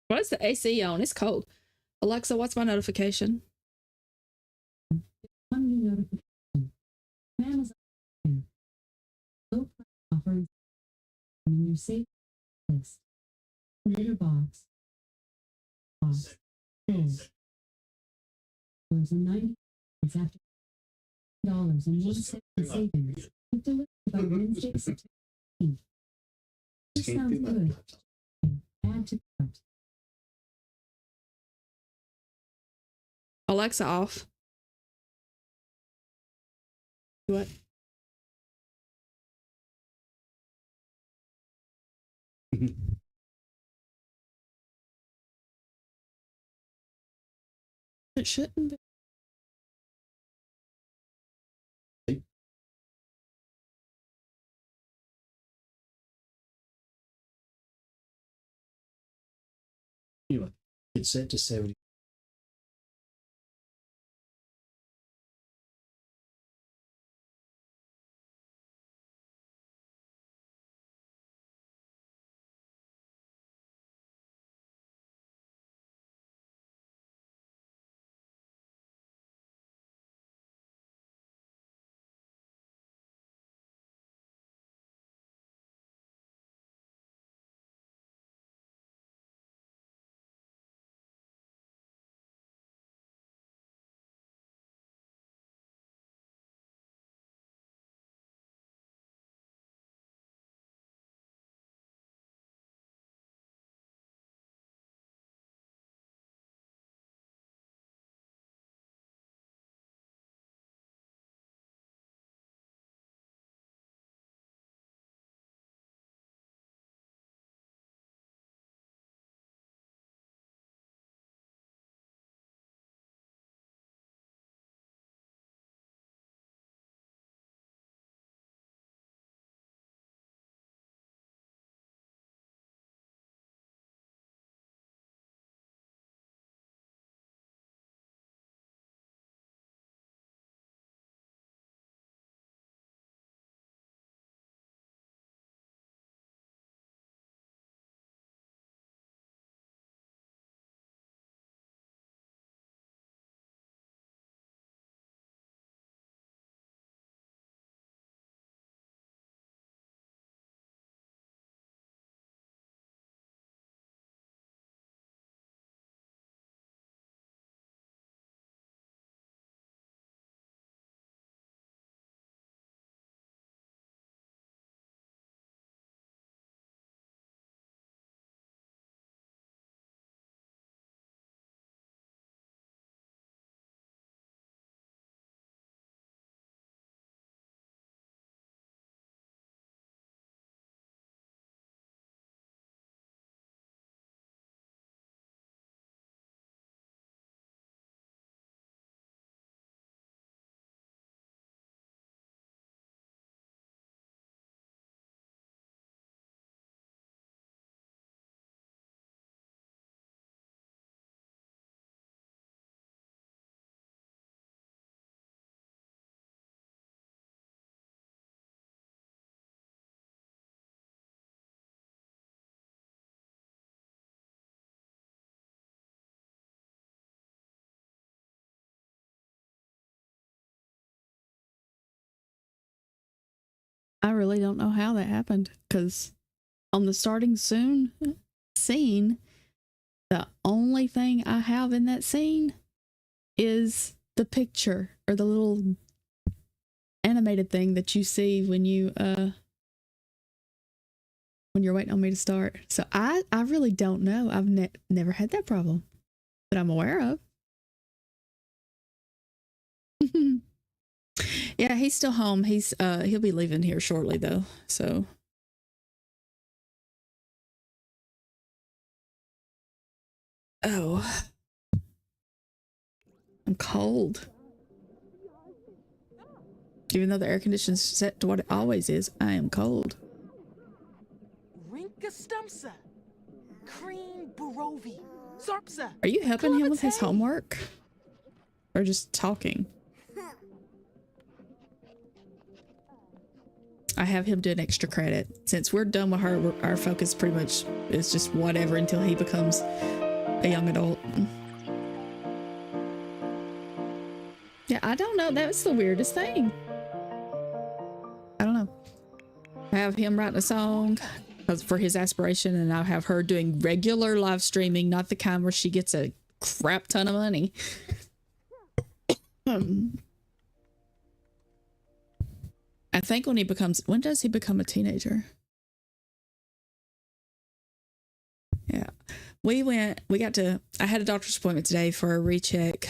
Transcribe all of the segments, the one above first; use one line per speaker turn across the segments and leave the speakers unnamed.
Why is the AC on? It's cold. Alexa, what's my notification? One new notification. Amazon. Low price offers in your safe list. Litter box. Box. $90 after $1 savings. Delivered by Wednesday, September 18th. This sounds good. Add to cart. Alexa off. What? It shouldn't be.
Anyway, it's set to 70.
I really don't know how that happened because on the starting soon scene, the only thing I have in that scene is the picture or the little animated thing that you see when you're waiting on me to start. So I really don't know. I've never had that problem that I'm aware of. Yeah, he's still home. He'll be leaving here shortly though. So oh, I'm cold. Even though the air conditioning's set to what it always is, I am cold.
Rinka Stumsa. Cream Barovi. Zarpsa.
Are you helping him with his homework? Or just talking? I have him doing extra credit. Since we're done with her, our focus pretty much is just whatever until he becomes a young adult. Yeah, I don't know. That's the weirdest thing. I don't know. I have him writing a song for his aspiration, and I'll have her doing regular live streaming, not the kind where she gets a crap ton of money. I think when does he become a teenager? Yeah. I had a doctor's appointment today for a recheck.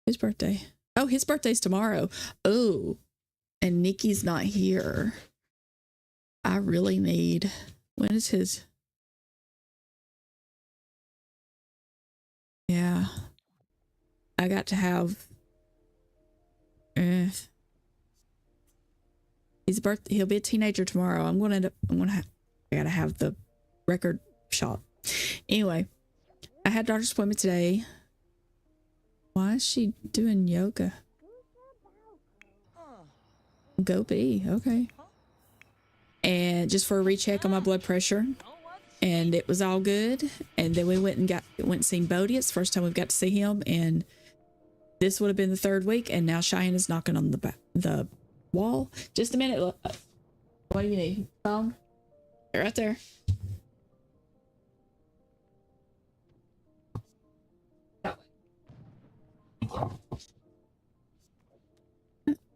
His birthday. Oh, his birthday's tomorrow. Oh, and Nikki's not here. I really need, when is his? Yeah. I got to have, he'll be a teenager tomorrow. I gotta have the record shot. Anyway, I had a doctor's appointment today. Why is she doing yoga? Go be, okay. And just for a recheck on my blood pressure, and it was all good. And then we went and seen Bodie. It's the first time we've got to see him, and this would have been the third week. And now Cheyenne is knocking on the wall. Just a minute. Look. What do you need? Phone? Right there.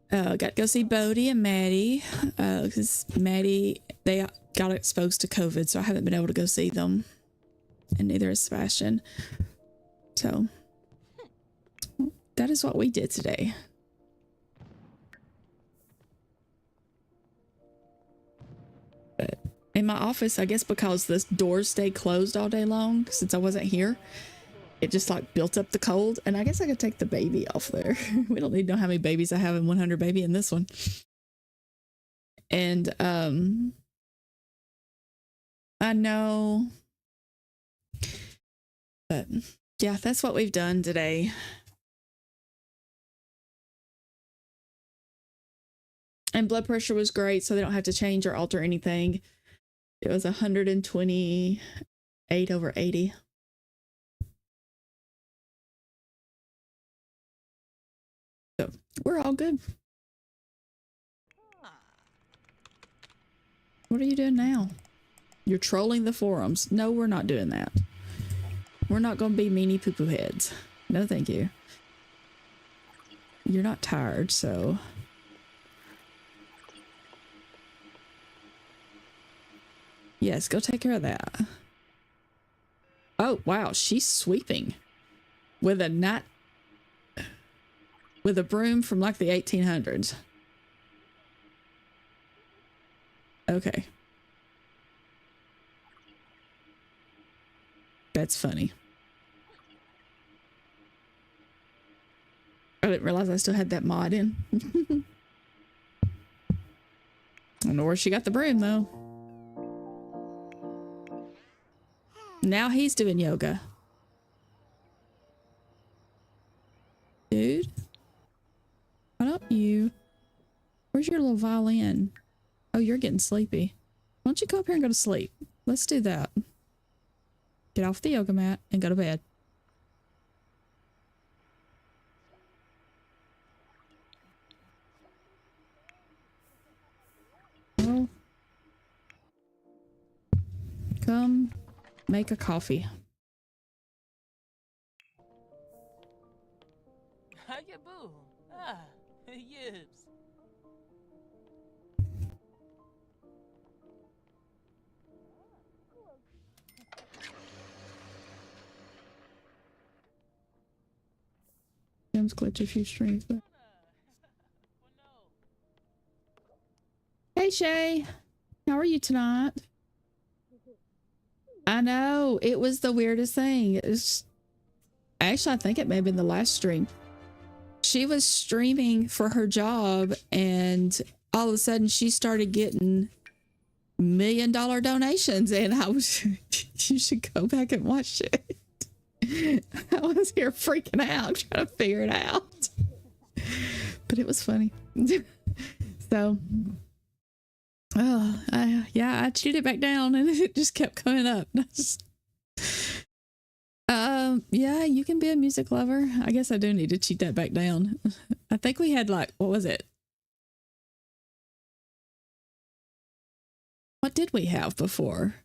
Got to go see Bodie and Maddie, because Maddie, they got exposed to COVID, so I haven't been able to go see them, and neither is Sebastian. So that is what we did today. But in my office, I guess because the doors stayed closed all day long since I wasn't here, it just like built up the cold, and I guess I could take the baby off there. We don't need to know how many babies I have in 100 baby in this one. And I know, but yeah, that's what we've done today. And blood pressure was great, so they don't have to change or alter anything. It was 128/80. So we're all good. What are you doing now? You're trolling the forums. No, we're not doing that. We're not going to be meanie poo-poo heads. No, thank you. You're not tired, so... Yes, go take care of that. Oh, wow, she's sweeping. With a broom from like the 1800s. Okay. That's funny. I didn't realize I still had that mod in. I don't know where she got the broom though. Now he's doing yoga. Dude. Why don't you... Where's your little violin? Oh, you're getting sleepy. Why don't you come up here and go to sleep? Let's do that. Get off the yoga mat and go to bed. Oh. Come make a coffee.
Hiya boo. Ah, yibs.
Jim's glitch a few strings, but... Hey Shay, how are you tonight? I know, it was the weirdest thing. It was... Actually, I think it may have been the last stream. She was streaming for her job, and all of a sudden she started getting million donations, and I was you should go back and watch it. I was here freaking out trying to figure it out, but it was funny. So I chewed it back down and it just kept coming up. Yeah, you can be a music lover. I guess I do need to cheat that back down. I think we had like, what was it? What did we have before?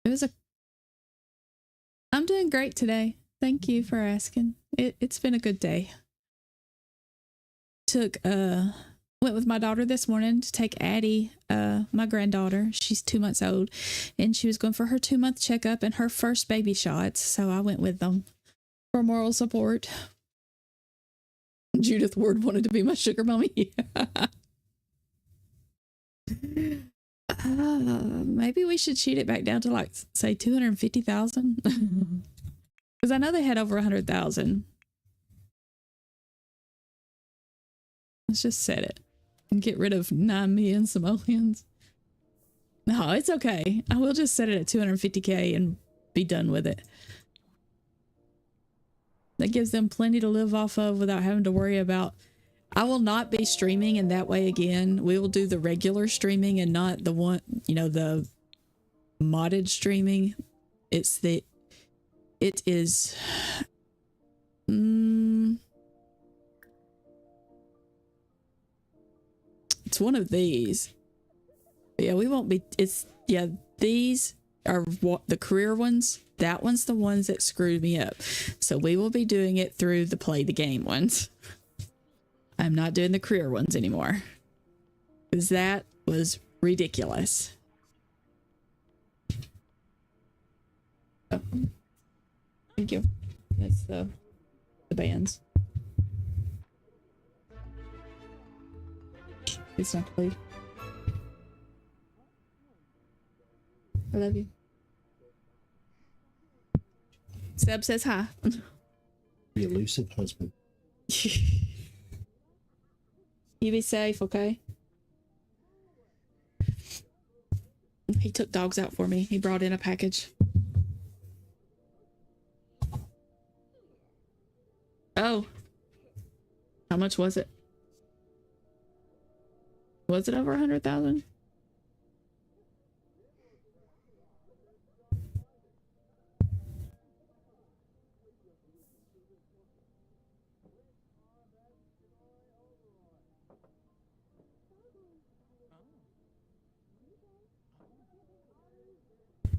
It was I'm doing great today. Thank you for asking. It's been a good day. Went with my daughter this morning to take Addie, my granddaughter. She's 2 months old, and she was going for her 2-month checkup and her first baby shots. So I went with them for moral support. Judith Ward wanted to be my sugar mommy. Maybe we should cheat it back down to like, say, 250,000. Because I know they had over 100,000. Let's just set it and get rid of 9 million simoleons. No, it's okay. I will just set it at 250K and be done with it. That gives them plenty to live off of without having to worry about. I will not be streaming in that way again. We will do the regular streaming and not the one, the modded streaming. It is it's one of these. Yeah, we won't be, these are what the career ones. That one's the ones that screwed me up. So we will be doing it through the play the game ones. I'm not doing the career ones anymore. Because that was ridiculous. Oh. Thank you. That's the bands. It's not played. I love you. Seb says hi.
Be a Lucid husband.
You be safe, okay? He took dogs out for me. He brought in a package. Oh. How much was it? Was it over 100,000?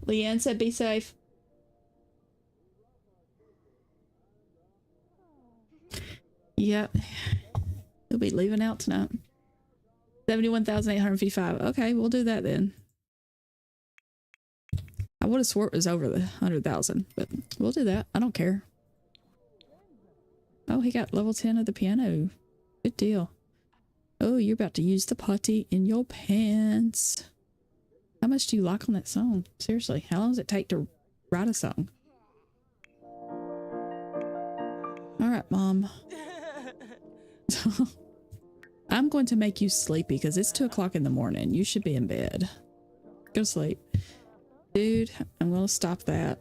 Leanne said be safe. Yep. He'll be leaving out tonight. 71,855. Okay, we'll do that then. I would have swore it was over the 100,000, but we'll do that. I don't care. Oh, he got level 10 of the piano. Good deal. Oh, you're about to use the potty in your pants. How much do you like on that song? Seriously, how long does it take to write a song? All right, Mom. I'm going to make you sleepy because it's 2 o'clock in the morning. You should be in bed. Go to sleep. Dude, I'm going to stop that.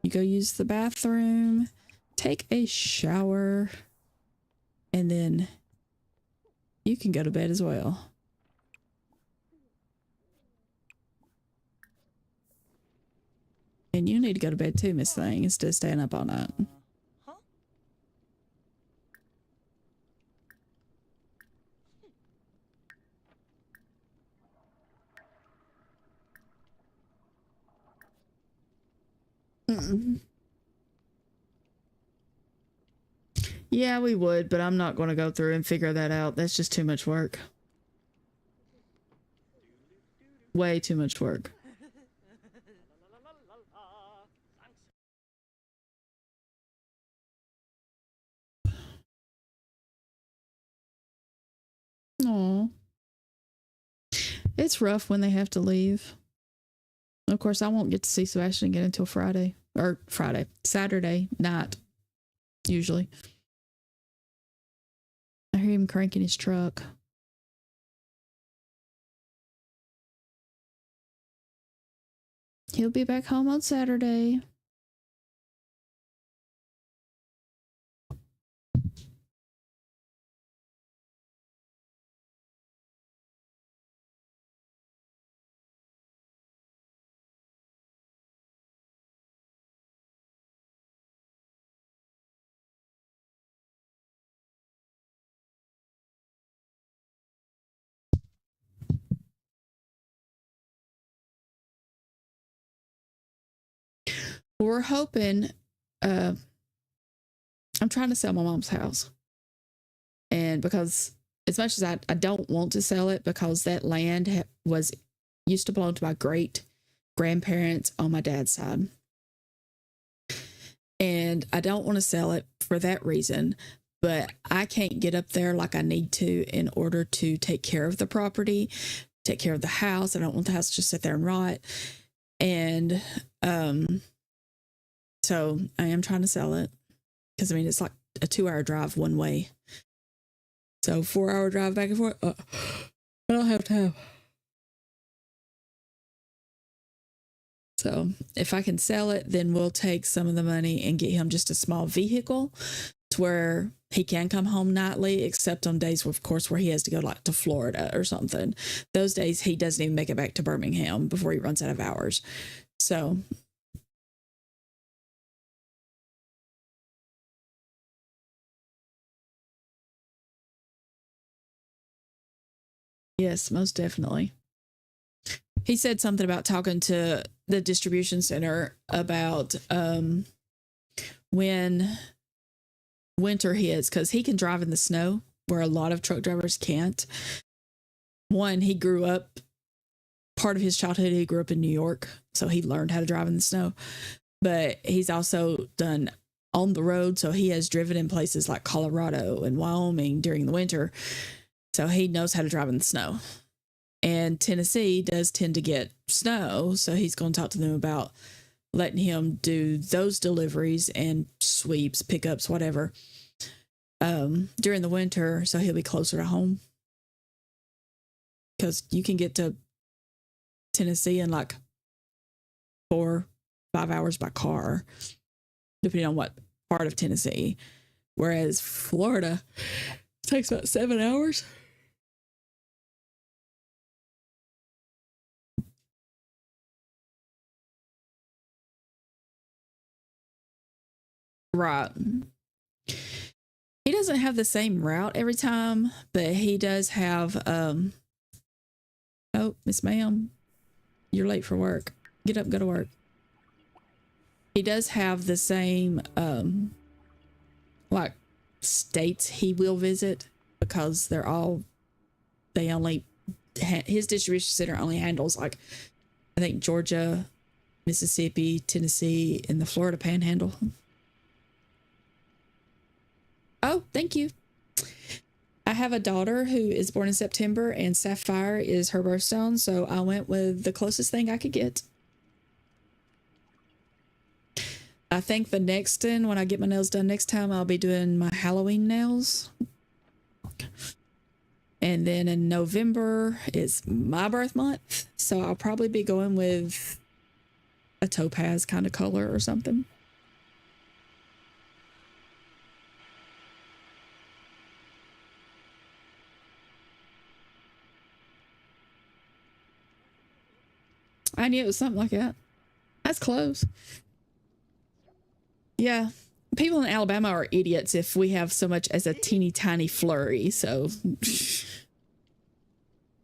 You go use the bathroom, take a shower, and then you can go to bed as well. And you need to go to bed too, Miss Thing, instead of staying up all night. Yeah, we would, but I'm not going to go through and figure that out. That's just too much work. Way too much work. Aw. It's rough when they have to leave. Of course, I won't get to see Sebastian again until Saturday night, usually. hear him cranking his truck. He'll be back home on Saturday. We're hoping, I'm trying to sell my mom's house. And because as much as I don't want to sell it, because that land used to belong to my great grandparents on my dad's side. And I don't want to sell it for that reason, but I can't get up there like I need to in order to take care of the property, take care of the house. I don't want the house to just sit there and rot. And, so I am trying to sell it because I mean, it's like a 2-hour drive one way. So 4-hour drive back and forth. I don't have time. So if I can sell it, then we'll take some of the money and get him just a small vehicle to where he can come home nightly, except on days, of course, where he has to go like to Florida or something. Those days he doesn't even make it back to Birmingham before he runs out of hours. So yes, most definitely. He said something about talking to the distribution center about when winter hits, because he can drive in the snow where a lot of truck drivers can't. One, he grew up, part of his childhood, he grew up in New York, so he learned how to drive in the snow. But he's also done on the road, so he has driven in places like Colorado and Wyoming during the winter. So he knows how to drive in the snow. And Tennessee does tend to get snow, so he's going to talk to them about letting him do those deliveries and sweeps, pickups, whatever, during the winter, so he'll be closer to home. Because you can get to Tennessee in like 4-5 hours by car, depending on what part of Tennessee. Whereas Florida takes about 7 hours. Right. He doesn't have the same route every time, but he does have oh, Miss Ma'am, you're late for work. Get up, go to work. He does have the same like states he will visit, because his distribution center only handles like, I think, Georgia, Mississippi, Tennessee, and the Florida Panhandle. Oh, thank you. I have a daughter who is born in September, and Sapphire is her birthstone, so I went with the closest thing I could get. I think the next when I get my nails done next time, I'll be doing my Halloween nails. And then in November is my birth month, so I'll probably be going with a topaz kind of color or something. I knew it was something like that. That's close. Yeah. People in Alabama are idiots if we have so much as a teeny tiny flurry. So,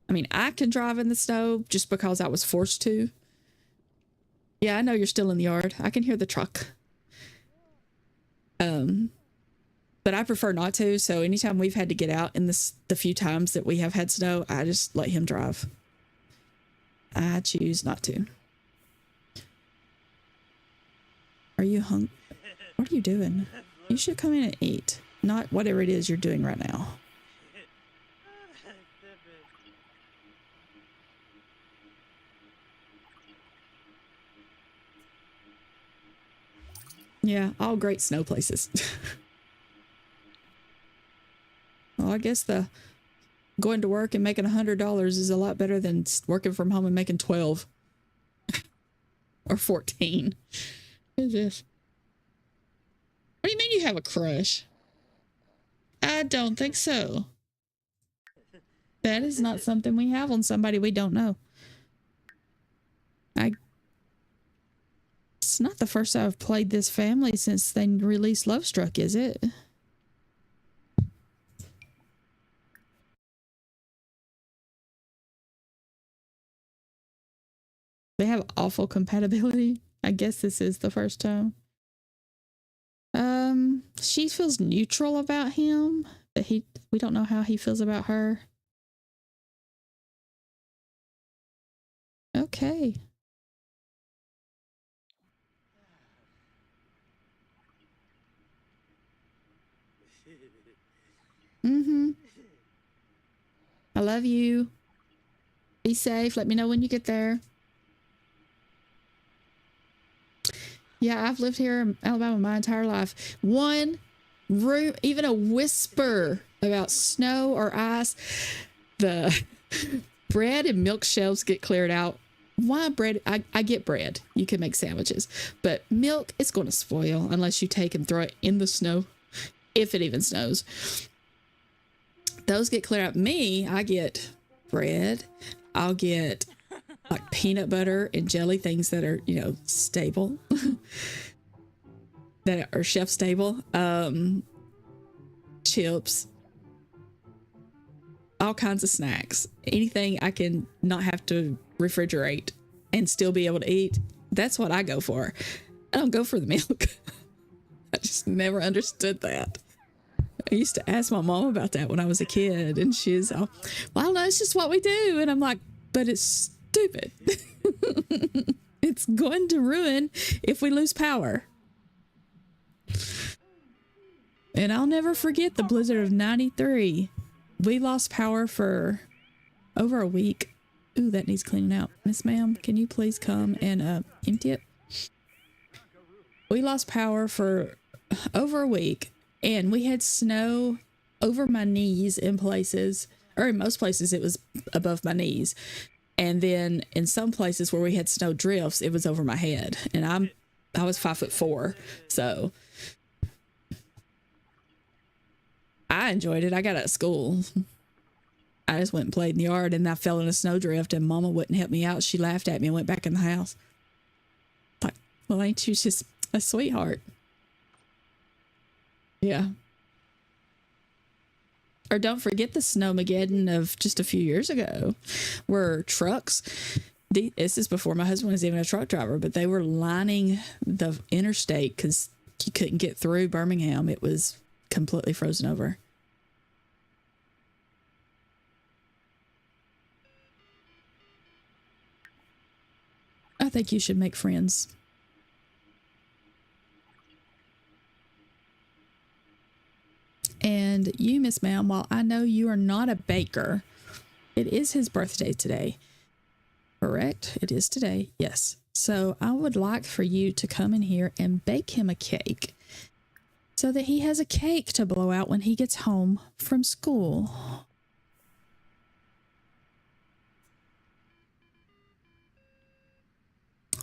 I mean, I can drive in the snow just because I was forced to. Yeah, I know you're still in the yard. I can hear the truck. But I prefer not to. So anytime we've had to get out in the few times that we have had snow, I just let him drive. I choose not to. Are you hungry? What are you doing? You should come in and eat, not whatever it is you're doing right now. Yeah, all great snow places. Well, I guess the going to work and making $100 is a lot better than working from home and making 12 or 14. What is this? What do you mean you have a crush? I don't think so. That is not something we have on somebody we don't know. It's not the first time I've played this family since they released Love Struck, is it? They have awful compatibility. I guess this is the first time. She feels neutral about him, but we don't know how he feels about her. Okay. I love you. Be safe. Let me know when you get there. Yeah, I've lived here in Alabama my entire life. One room, even a whisper about snow or ice, the bread and milk shelves get cleared out. Why bread? I get bread. You can make sandwiches. But milk, it's going to spoil unless you take and throw it in the snow, if it even snows. Those get cleared out. Me, I get bread. I'll get like peanut butter and jelly, things that are, you know, stable, that are chef stable. Chips, all kinds of snacks, anything I can not have to refrigerate and still be able to eat. That's what I go for. I don't go for the milk. I just never understood that. I used to ask my mom about that when I was a kid, and she's all, well, no, it's just what we do. And I'm like, but it's stupid. It's going to ruin if we lose power. And I'll never forget the blizzard of 93. We lost power for over a week. Ooh, that needs cleaning out. Miss Ma'am, can you please come and empty it? We lost power for over a week, and we had snow over my knees in places, or in most places it was above my knees. And then in some places where we had snow drifts, it was over my head. And I was 5'4", so I enjoyed it. I got out of school. I just went and played in the yard, and I fell in a snowdrift, and Mama wouldn't help me out. She laughed at me and went back in the house. Like, well, ain't you just a sweetheart? Yeah. Or don't forget the snowmageddon of just a few years ago, where trucks, this is before my husband was even a truck driver, but they were lining the interstate because you couldn't get through Birmingham. It was completely frozen over. I think you should make friends. And you, Miss Ma'am, while I know you are not a baker, it is his birthday today. Correct? It is today. Yes. So I would like for you to come in here and bake him a cake so that he has a cake to blow out when he gets home from school.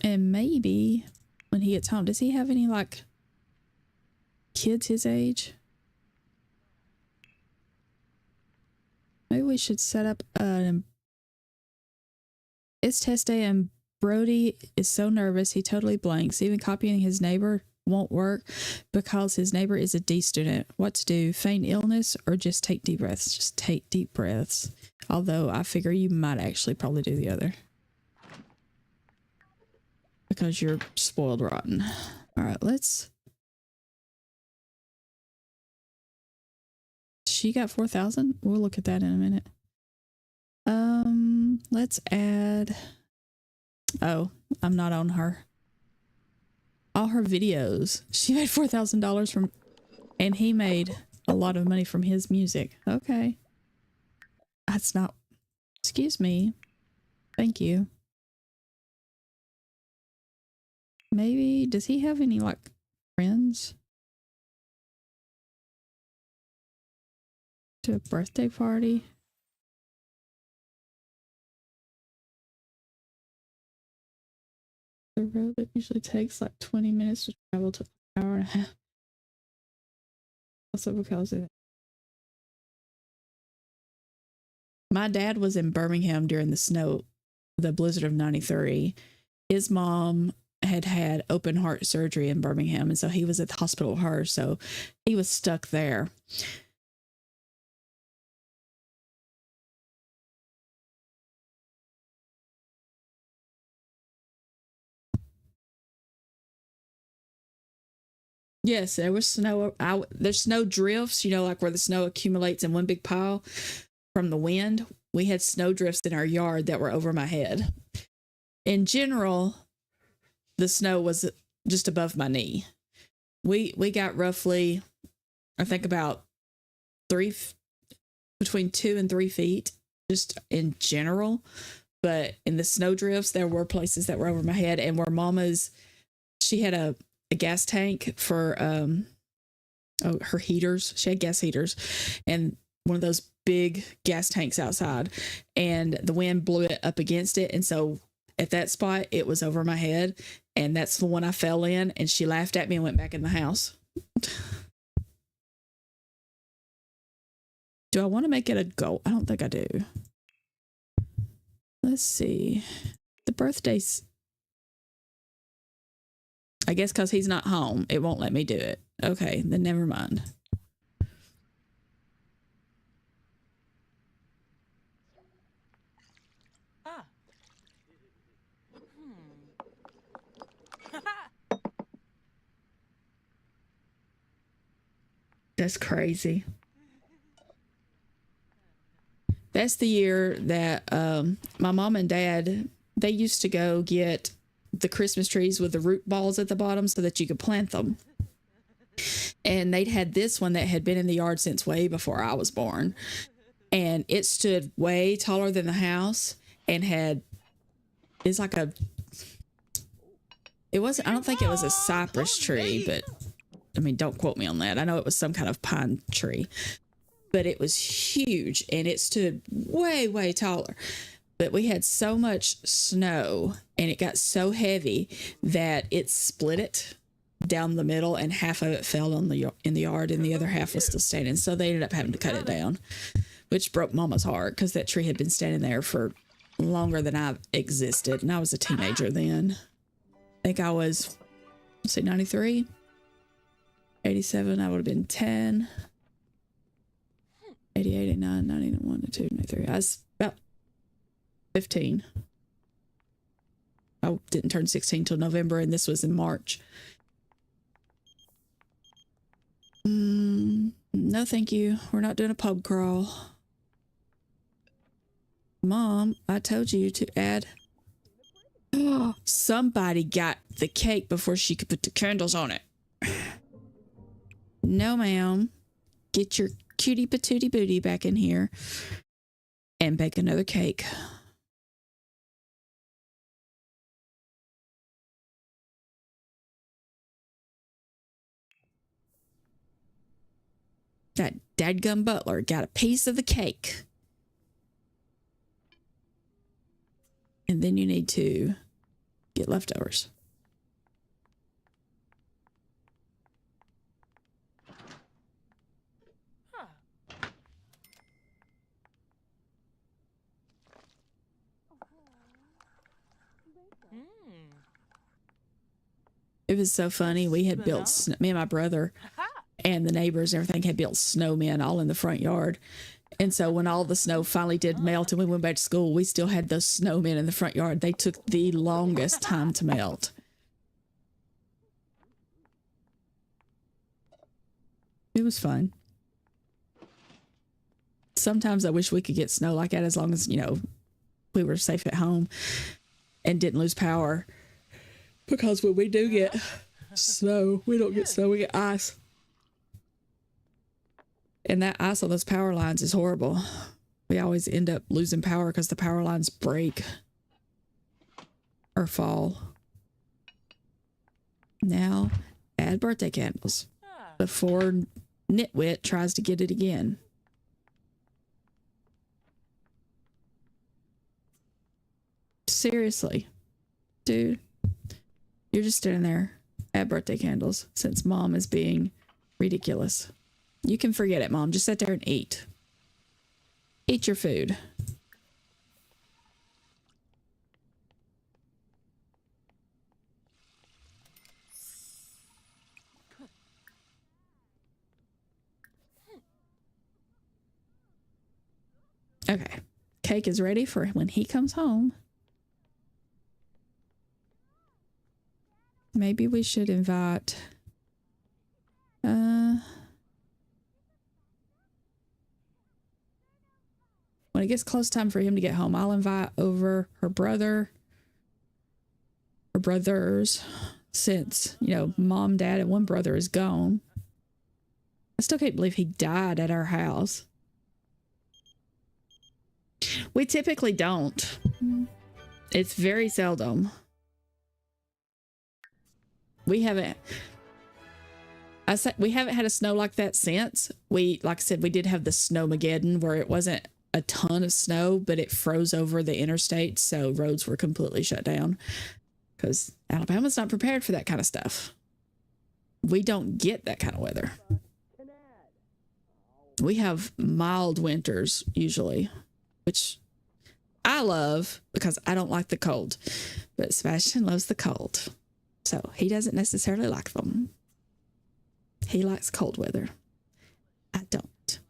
And maybe when he gets home, does he have any like kids his age? Maybe we should set up it's test day and Brody is so nervous he totally blanks. Even copying his neighbor won't work because his neighbor is a D student. What to do? Feign illness or just take deep breaths? Just take deep breaths. Although I figure you might actually probably do the other. Because you're spoiled rotten. All right, let's... She got 4,000? We'll look at that in a minute. Let's add... Oh, I'm not on her. All her videos. She made $4,000 from... And he made a lot of money from his music. Okay. That's not... Excuse me. Thank you. Maybe... Does he have any, like, friends? to a birthday party. The road that usually takes like 20 minutes to travel took an hour and a half. Also because of it. My dad was in Birmingham during the blizzard of 93. His mom had had open heart surgery in Birmingham, and so he was at the hospital with her, so he was stuck there. Yes, there was snow. There's snow drifts, like where the snow accumulates in one big pile from the wind. We had snow drifts in our yard that were over my head. In general, the snow was just above my knee. We got roughly, I think about between 2 and 3 feet, just in general. But in the snow drifts, there were places that were over my head, and where she had a gas tank for her heaters. She had gas heaters, and one of those big gas tanks outside, and the wind blew it up against it, and so at that spot it was over my head, and that's the one I fell in, and she laughed at me and went back in the house. Do I want to make it a goal? I don't think I do. Let's see. The birthdays, I guess because he's not home, it won't let me do it. Okay, then never mind.
Ah.
That's crazy. That's the year that my mom and dad, they used to go get the Christmas trees with the root balls at the bottom so that you could plant them. And they'd had this one that had been in the yard since way before I was born. And it stood way taller than the house and I don't think it was a cypress tree, but I mean, don't quote me on that. I know it was some kind of pine tree, but it was huge and it stood way, way taller. But we had so much snow and it got so heavy that it split it down the middle, and half of it fell in the yard and the other half was still standing. So they ended up having to cut it down, which broke Mama's heart because that tree had been standing there for longer than I've existed. And I was a teenager then. I think I was, 93, 87, I would have been 10, 88, 89, 90, 91, 92, 93. I was about 15. I didn't turn 16 till November, and this was in March. No, thank you. We're not doing a pub crawl. Mom, I told you to add. Somebody got the cake before she could put the candles on it. No, ma'am. Get your cutie patootie booty back in here and bake another cake. That dadgum butler got a piece of the cake. And then you need to get leftovers.
Huh.
It was so funny. We had built, me and my brother and the neighbors and everything had built snowmen all in the front yard. And so when all the snow finally did melt and we went back to school, we still had those snowmen in the front yard. They took the longest time to melt. It was fun. Sometimes I wish we could get snow like that as long as, we were safe at home and didn't lose power. Because when we do get snow, we don't get snow, we get ice. And that ice on those power lines is horrible. We always end up losing power because the power lines break or fall. Now, add birthday candles before Nitwit tries to get it again. Seriously, dude, you're just standing there at birthday candles since mom is being ridiculous. You can forget it, mom. Just sit there and eat. Eat your food. Okay. Cake is ready for when he comes home. Maybe we should invite when it gets close time for him to get home, I'll invite over her brother, her brothers, since, you know, mom, dad, and one brother is gone. I still can't believe he died at our house. We typically don't. It's very seldom. We haven't had a snow like that since. Like I said, we did have the Snowmageddon where it wasn't a ton of snow, but it froze over the interstate, so roads were completely shut down because Alabama's not prepared for that kind of stuff. We don't get that kind of weather. We have mild winters usually, which I love because I don't like the cold, but Sebastian loves the cold. So he doesn't necessarily like them. He likes cold weather. I don't.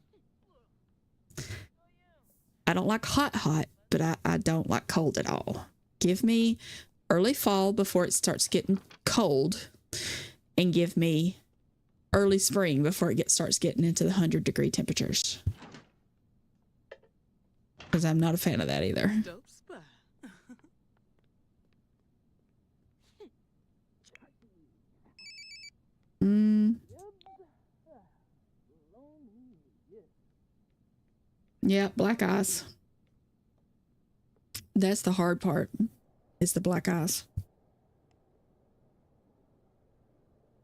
I don't like hot, but I don't like cold at all. Give me early fall before it starts getting cold, and give me early spring before it starts getting into the 100-degree temperatures. Because I'm not a fan of that either. Yeah, black eyes. That's the hard part, is the black eyes.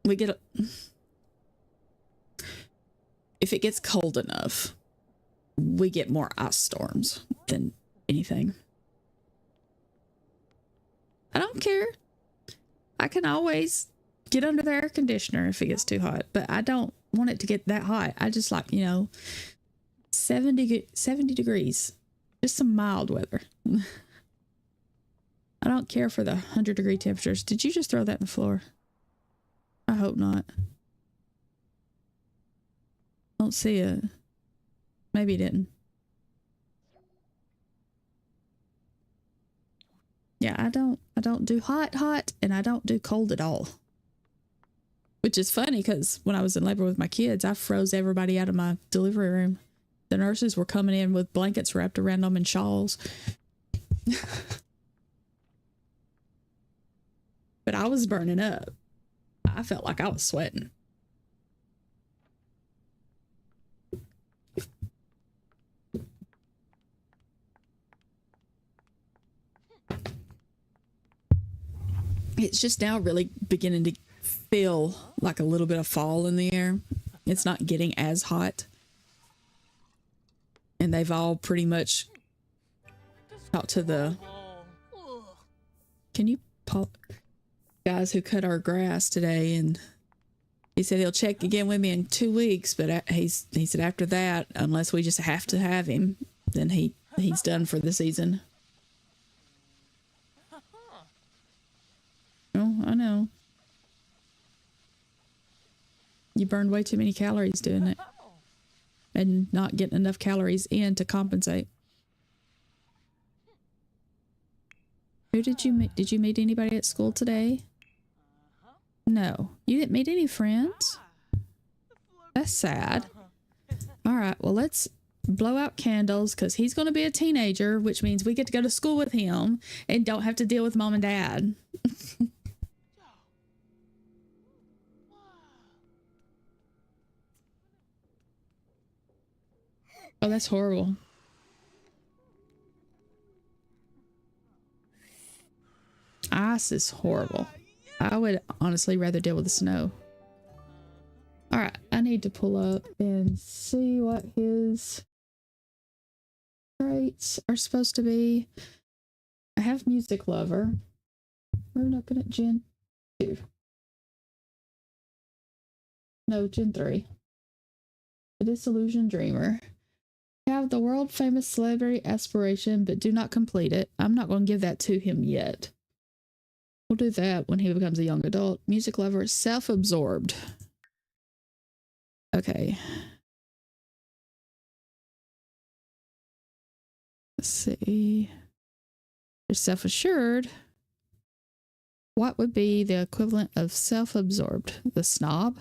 We get if it gets cold enough, we get more ice storms than anything. I don't care. I can always get under the air conditioner if it gets too hot, but I don't want it to get that hot. I just like, 70 degrees. Just some mild weather. I don't care for the 100-degree temperatures. Did you just throw that on the floor? I hope not. Don't see it. Maybe you didn't. Yeah, I don't do hot, and I don't do cold at all. Which is funny because when I was in labor with my kids, I froze everybody out of my delivery room. The nurses were coming in with blankets wrapped around them and shawls. But I was burning up. I felt like I was sweating. It's just now really beginning to feel like a little bit of fall in the air. It's not getting as hot. And they've all pretty much talked to the... Can you pop... guys who cut our grass today, and he said he'll check again with me in 2 weeks, but he said after that, unless we just have to have him, then he's done for the season. Oh, I know. You burned way too many calories doing it. And not getting enough calories in to compensate. Who did you meet? Did you meet anybody at school today? No. You didn't meet any friends? That's sad. All right, well, let's blow out candles because he's going to be a teenager, which means we get to go to school with him and don't have to deal with mom and dad. Oh, that's horrible. Ice is horrible. I would honestly rather deal with the snow. All right, I need to pull up and see what his traits are supposed to be. I have music lover. We're looking at Gen 2. No, Gen 3. The disillusioned dreamer. Have the world famous celebrity aspiration, but do not complete it. I'm not going to give that to him yet. We'll do that when he becomes a young adult. Music lover, self-absorbed. Okay. Let's see. There's self-assured. What would be the equivalent of self-absorbed? The snob?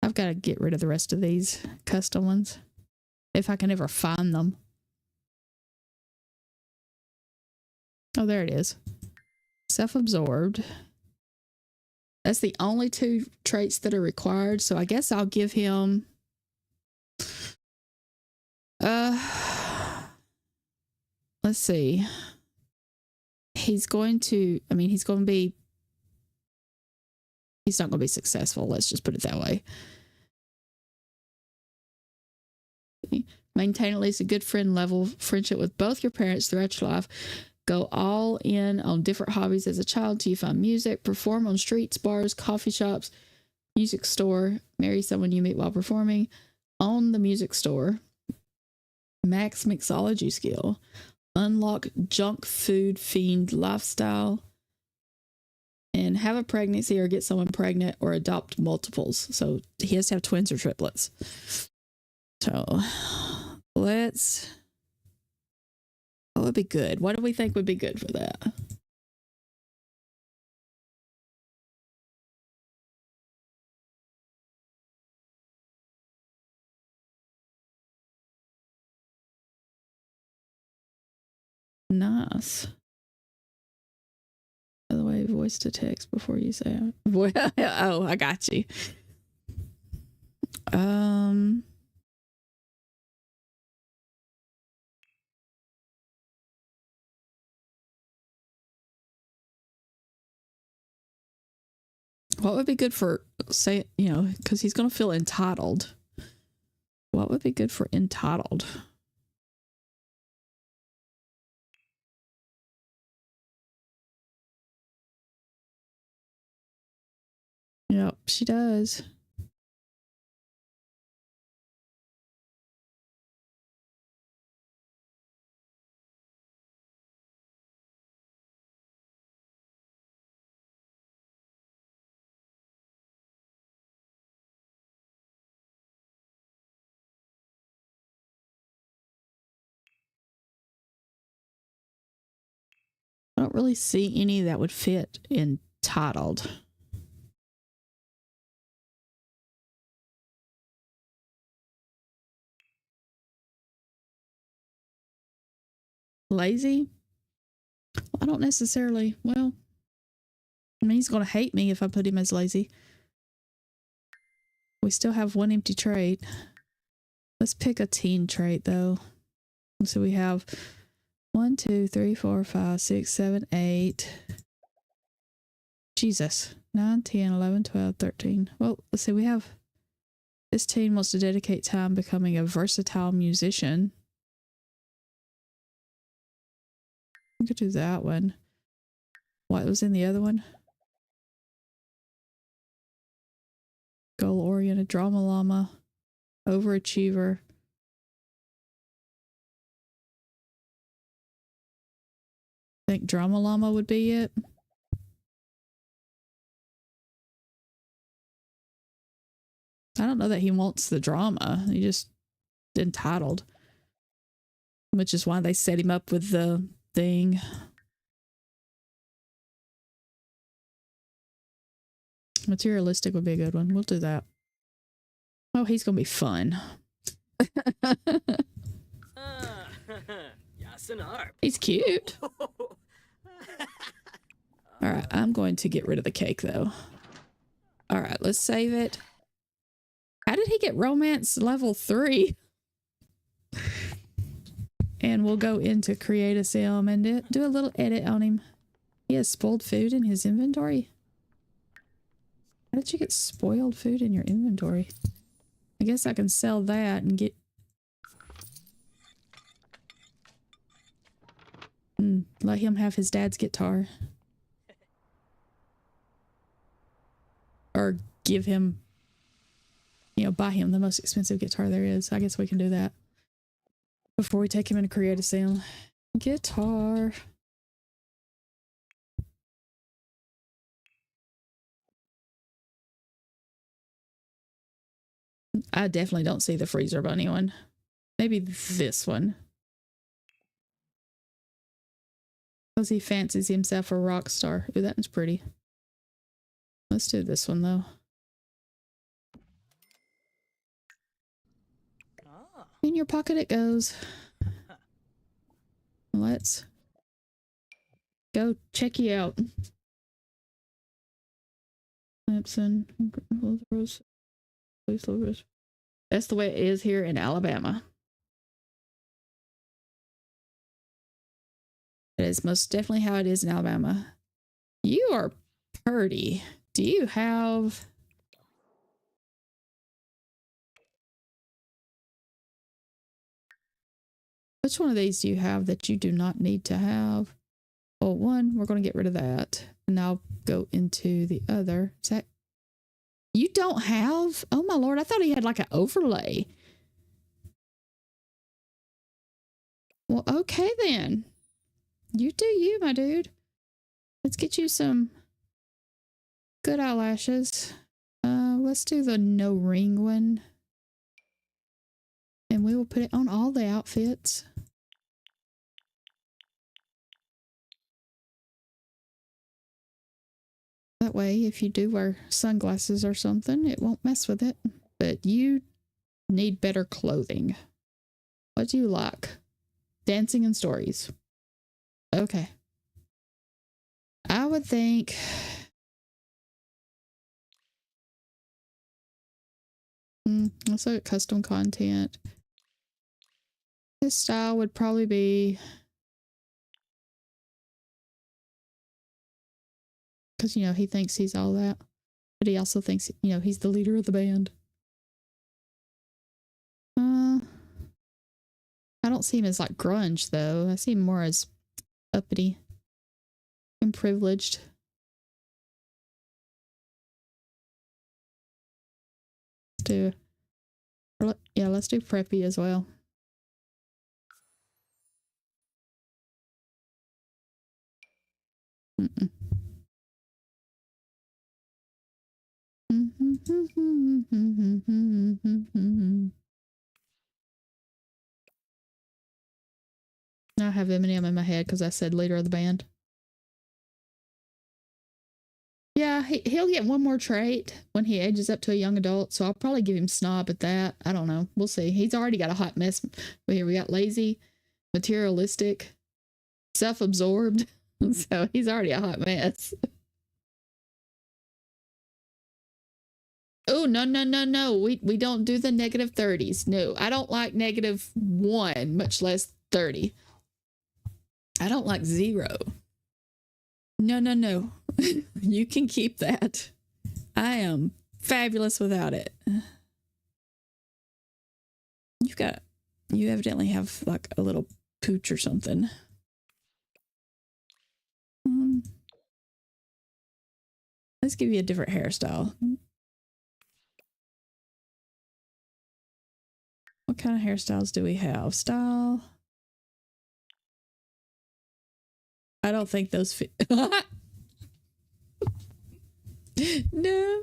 I've got to get rid of the rest of these custom ones. If I can ever find them. Oh, there it is. Self-absorbed. That's the only two traits that are required. So I guess I'll give him... let's see. He's going to... I mean, he's going to be... He's not going to be successful. Let's just put it that way. Maintain at least a good friend level friendship with both your parents throughout your life. Go all in on different hobbies as a child till you find music. Perform on streets, bars, coffee shops, music store. Marry someone you meet while performing. Own the music store. Max mixology skill. Unlock junk food fiend lifestyle. And have a pregnancy or get someone pregnant or adopt multiples. So he has to have twins or triplets. So let's... What would be good? What do we think would be good for that? Nice. By the way, voice to text before you say it. Well, oh, I got you. What would be good for, say, you know, because he's going to feel entitled. What would be good for entitled? Yep, she does. I don't really see any that would fit entitled. Lazy? I don't necessarily, well, I mean, he's going to hate me if I put him as lazy. We still have one empty trait. Let's pick a teen trait though. So we have 1, 2, 3, 4, 5, 6, 7, 8. Jesus. 9, 10, 11, 12, 13. Well, let's see. We have... This teen wants to dedicate time becoming a versatile musician. We could do that one. What was in the other one? Goal-oriented drama llama. Overachiever. I think drama llama would be it. I don't know that he wants the drama. He just entitled. Which is why they set him up with the thing. Materialistic would be a good one. We'll do that. Oh, he's going to be fun. He's cute. Alright, I'm going to get rid of the cake though. Alright, let's save it. How did he get romance level 3? And we'll go into create a sim and do a little edit on him. He has spoiled food in his inventory. How did you get spoiled food in your inventory? I guess I can sell that and get... let him have his dad's guitar. Or give him, you know, buy him the most expensive guitar there is. I guess we can do that before we take him in a creative sale. Guitar. I definitely don't see the freezer bunny one. Maybe this one. Because he fancies himself a rock star. Ooh, that one's pretty. Let's do this one though. In your pocket it goes. Let's go check you out. Epson. That's the way it is here in Alabama. It is most definitely how it is in Alabama. You are pretty. Do you have... Which one of these do you have that you do not need to have? Well, one, we're going to get rid of that. And I'll go into the other. Is that... You don't have? Oh my lord, I thought he had like an overlay. Well, okay then. You do you, my dude. Let's get you some good eyelashes. Let's do the no ring one. And we will put it on all the outfits. That way, if you do wear sunglasses or something, it won't mess with it. But you need better clothing. What do you like? Dancing and stories. Okay. I would think... let's look at custom content. His style would probably be... Because, you know, he thinks he's all that. But he also thinks, you know, he's the leader of the band. I don't see him as like grunge, though. I see him more as uppity and privileged. Let's do preppy as well. I have Eminem in my head because I said leader of the band. Yeah, he'll get one more trait when he ages up to a young adult, so I'll probably give him snob at that. I don't know. We'll see. He's already got a hot mess. Here we got lazy, materialistic, self-absorbed. So he's already a hot mess. Oh, no. We don't do the negative 30s. No, I don't like -1, much less 30. I don't like 0. No. You can keep that. I am fabulous without it. You evidently have like a little pooch or something. Let's give you a different hairstyle. What kind of hairstyles do we have? Style. I don't think those fit. No.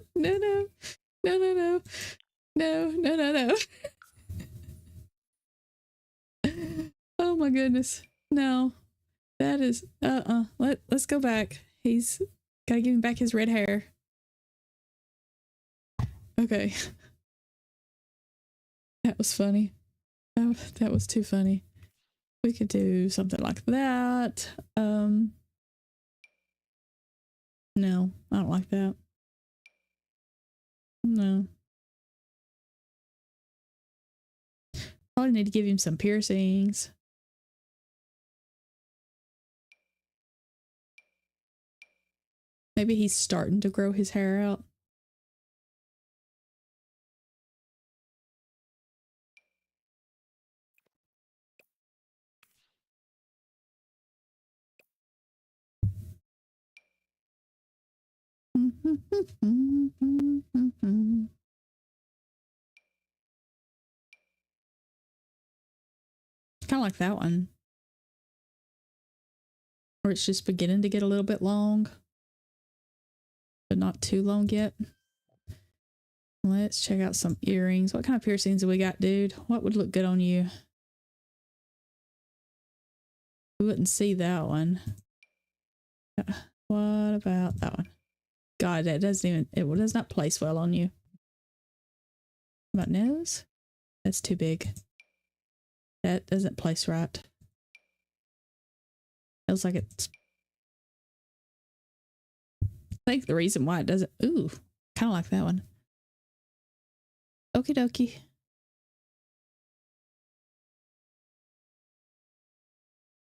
Oh my goodness. No. That is let's go back. He's gotta give him back his red hair. Okay. That was funny. That was too funny. We could do something like that. No, I don't like that. No. Probably need to give him some piercings. Maybe he's starting to grow his hair out. Kind of like that one. Or it's just beginning to get a little bit long. But not too long yet. Let's check out some earrings. What kind of piercings do we got, dude? What would look good on you? We wouldn't see that one. What about that one? God, that doesn't even, it does not place well on you. What about nose? That's too big. That doesn't place right. Feels like it's, I think the reason why it doesn't, ooh, kind of like that one. Okie dokie.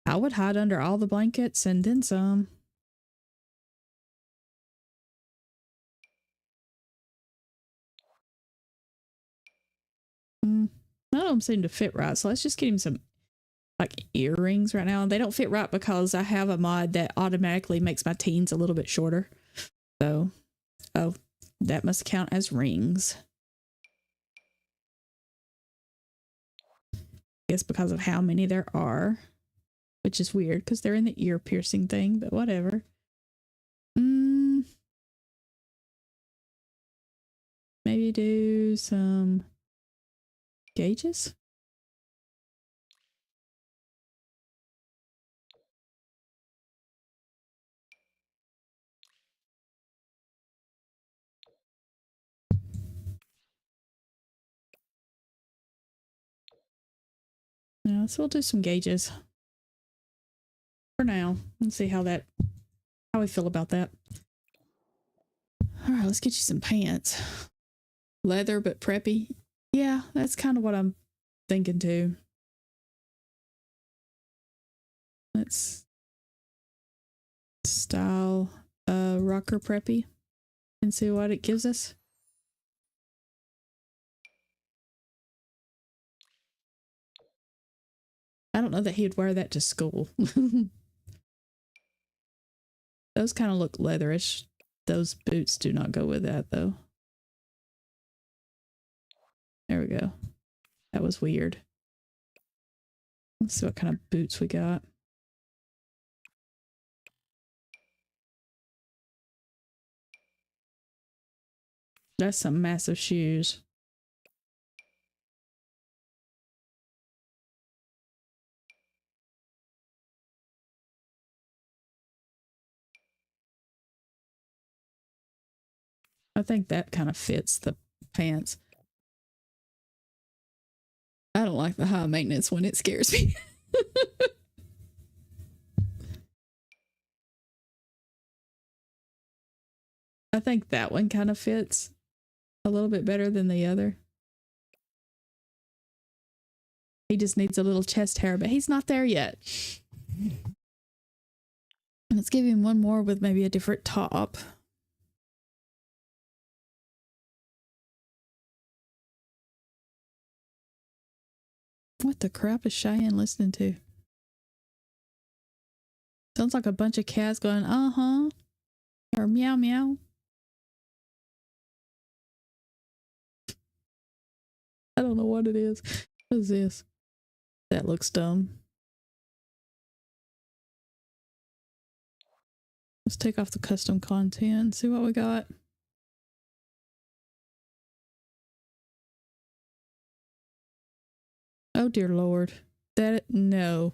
I would hide under all the blankets and then some. None of them seem to fit right, so let's just get him some like earrings right now. They don't fit right because I have a mod that automatically makes my teens a little bit shorter. So, oh, that must count as rings. I guess because of how many there are, which is weird because they're in the ear piercing thing, but whatever. Maybe do some gauges. Yeah, so we'll do some gauges for now. Let's see how we feel about that. All right, let's get you some pants. Leather, but preppy. Yeah, that's kind of what I'm thinking too. Let's style rocker preppy and see what it gives us. I don't know that he'd wear that to school. Those kind of look leatherish. Those boots do not go with that though. There we go. That was weird. Let's see what kind of boots we got. That's some massive shoes. I think that kind of fits the pants. I don't like the high maintenance one. It scares me. I think that one kind of fits a little bit better than the other. He just needs a little chest hair, but he's not there yet. Let's give him one more with maybe a different top. What the crap is Cheyenne listening to? Sounds like a bunch of cats going, uh-huh, or meow meow. I don't know what it is. What is this? That looks dumb. Let's take off the custom content and see what we got. Oh dear Lord. No.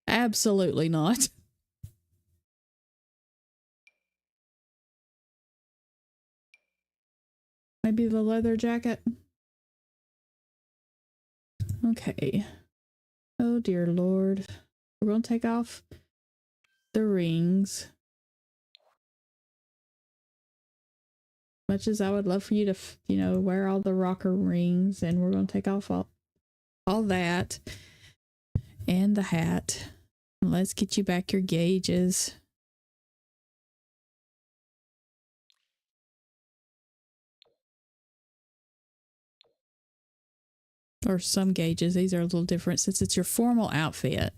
Absolutely not. Maybe the leather jacket. Okay. Oh dear Lord. We're going to take off the rings. Much as I would love for you to, you know, wear all the rocker rings, and we're going to take off all that and the hat. Let's get you back your gauges. Or some gauges. These are a little different since it's your formal outfit.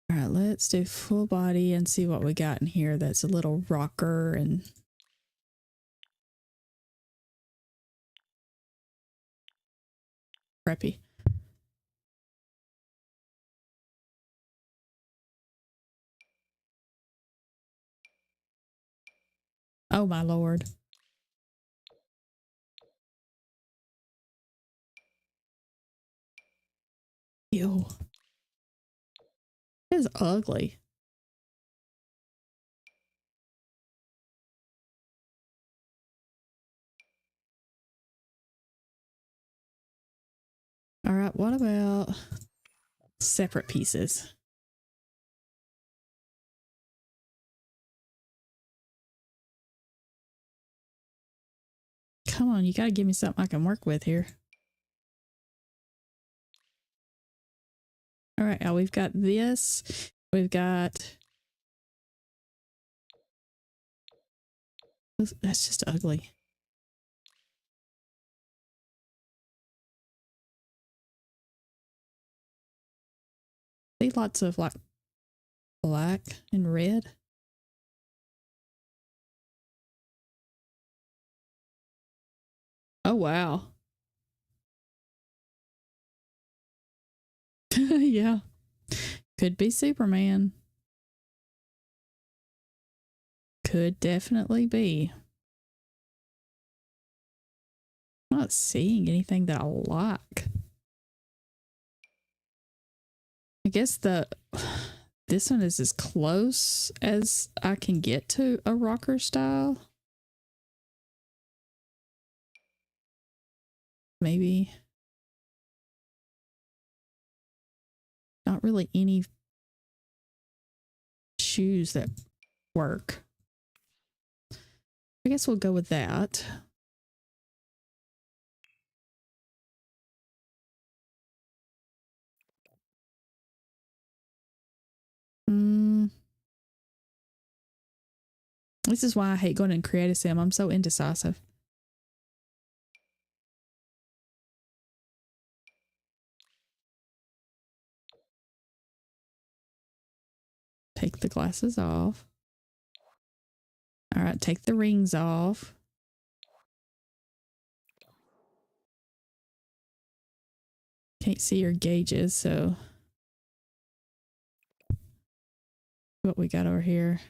All right, right, let's do full body and see what we got in here. That's a little rocker and preppy. Oh my lord. Ew. It is ugly. All right, what about separate pieces? Come on, you gotta give me something I can work with here. All right, now we've got this. We've got... That's just ugly. See lots of like black and red. Oh wow. Yeah. Could be Superman. Could definitely be. I'm not seeing anything that I like. I guess this one is as close as I can get to a rocker style. Maybe. Not really any shoes that work. I guess we'll go with that. This is why I hate going in Creative Sim. I'm so indecisive. Take the glasses off. All right, take the rings off. Can't see your gauges, so what we got over here.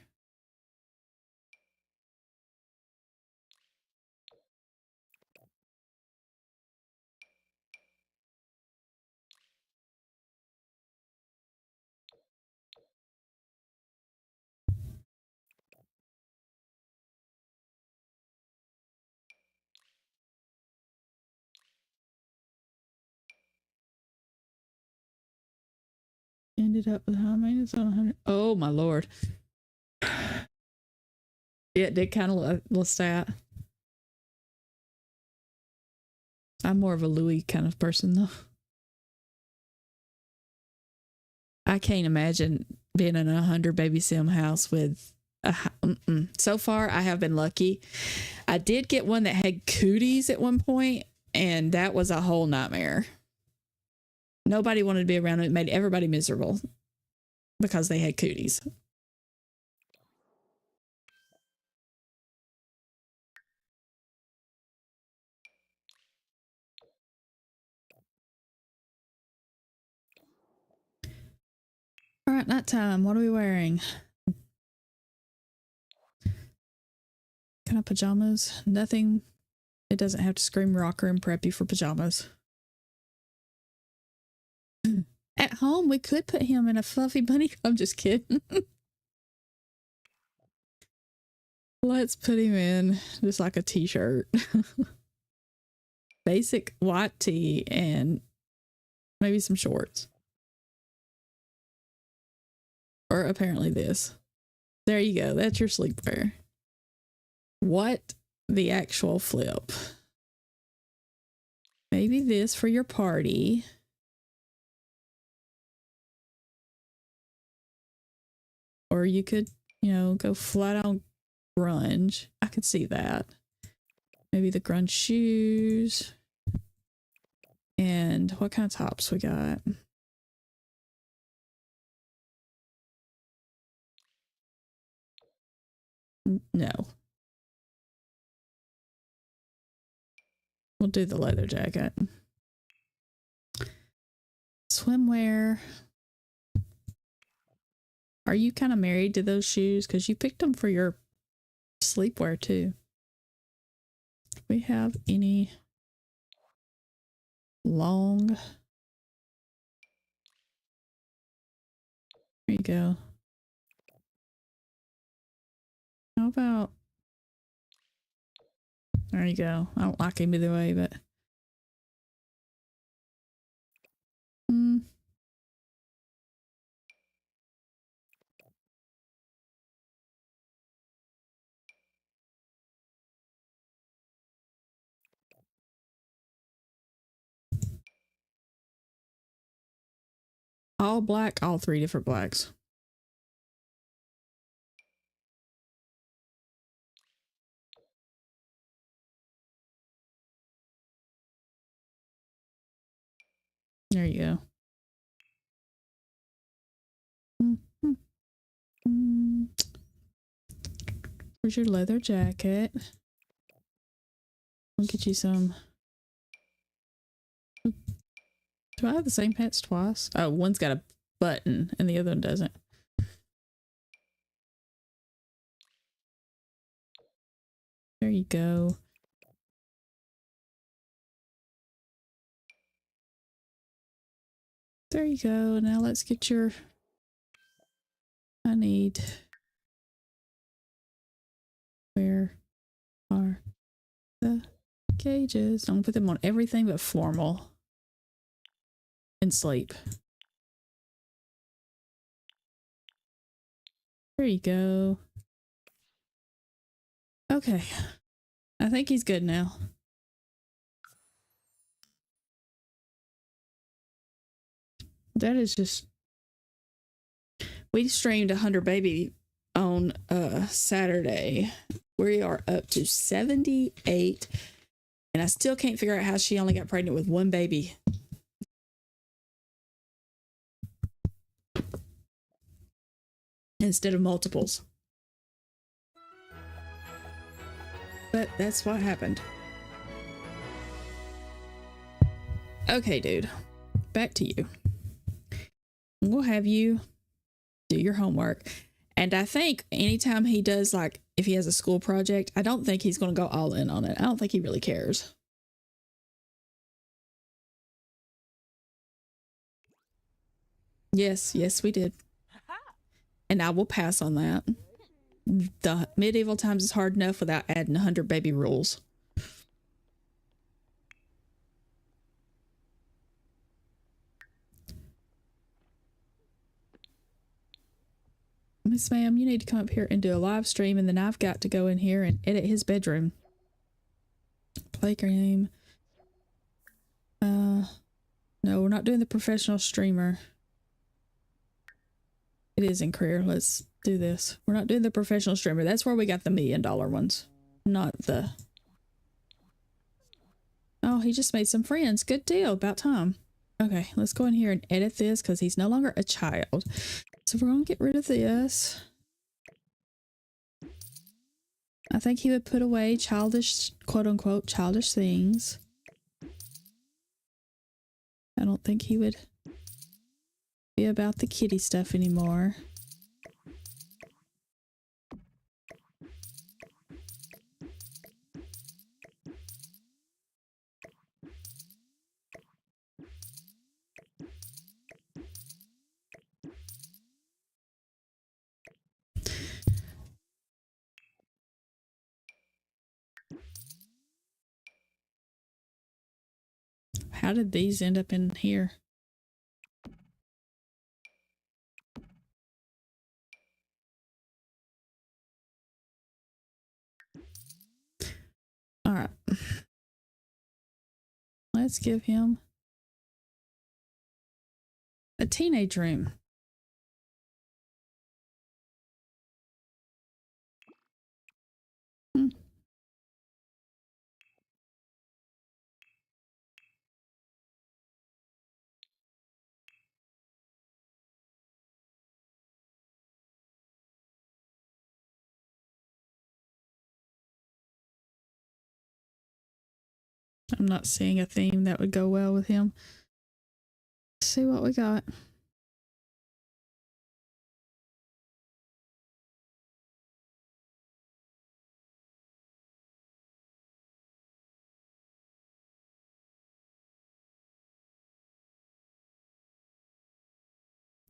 Ended up with high maintenance on 100. Oh my lord. Yeah, it did kind of look stat. I'm more of a Louis kind of person though. I can't imagine being in a 100 baby sim house with a so far I have been lucky. I did get one that had cooties at one point, and that was a whole nightmare. Nobody wanted to be around it. It made everybody miserable because they had cooties. All right, nighttime. What are we wearing? Kind of pajamas? Nothing. It doesn't have to scream rocker and preppy for pajamas. At home, we could put him in a fluffy bunny. I'm just kidding. Let's put him in just like a t-shirt. Basic white tee and maybe some shorts. Or apparently this. There you go. That's your sleepwear. What the actual flip? Maybe this for your party. Or you could, you know, go flat on grunge. I could see that. Maybe the grunge shoes. And what kind of tops we got? No. We'll do the leather jacket. Swimwear. Are you kind of married to those shoes? Because you picked them for your sleepwear too. Do we have any long? There you go. How about... There you go. I don't like him either way, but... All black, all 3 different blacks. There you go. Where's your leather jacket? I'll get you some. Do I have the same pants twice? Oh, one's got a button and the other one doesn't. There you go. There you go. Now let's get your... I need... Where are the gauges? I'm gonna put them on everything but formal. And sleep. There you go. Okay. I think he's good now. That is just... We streamed 100 Baby on Saturday. We are up to 78. And I still can't figure out how she only got pregnant with 1 baby. Instead of multiples. But that's what happened. Okay, dude. Back to you. We'll have you do your homework. And I think anytime he does, like, if he has a school project, I don't think he's going to go all in on it. I don't think he really cares. Yes, we did. And I will pass on that. The medieval times is hard enough without adding 100 baby rules. Miss Ma'am, you need to come up here and do a live stream, and then I've got to go in here and edit his bedroom. Play game. No, we're not doing the professional streamer. It is in career. Let's do this. We're not doing the professional streamer. That's where we got the $1 million ones. Not the... Oh, he just made some friends. Good deal. About time. Okay, let's go in here and edit this because he's no longer a child. So we're going to get rid of this. I think he would put away childish, quote unquote, childish things. I don't think he would be about the kitty stuff anymore. How did these end up in here? All right. Let's give him a teenage room. I'm not seeing a theme that would go well with him. Let's see what we got.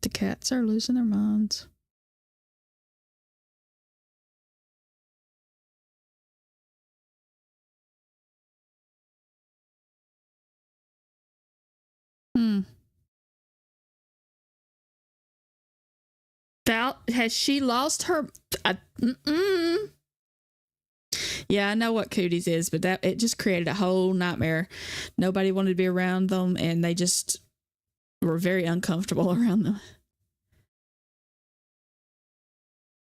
The cats are losing their minds. Has she lost her? Yeah, I know what cooties is, but that it just created a whole nightmare. Nobody wanted to be around them, and they just were very uncomfortable around them.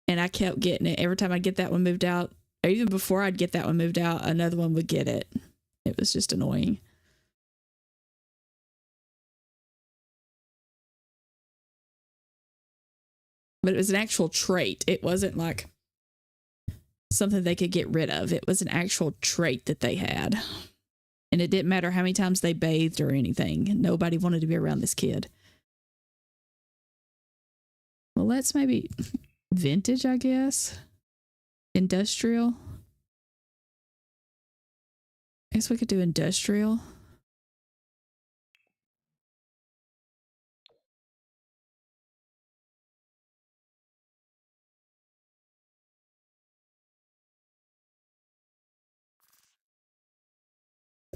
And I kept getting it. Every time I get that one moved out, or even before I'd get that one moved out, another one would get it. It was just annoying. But it was an actual trait. It wasn't like something they could get rid of. It was an actual trait that they had. And it didn't matter how many times they bathed or anything. Nobody wanted to be around this kid. Well, let's maybe vintage, I guess. Industrial. I guess we could do industrial.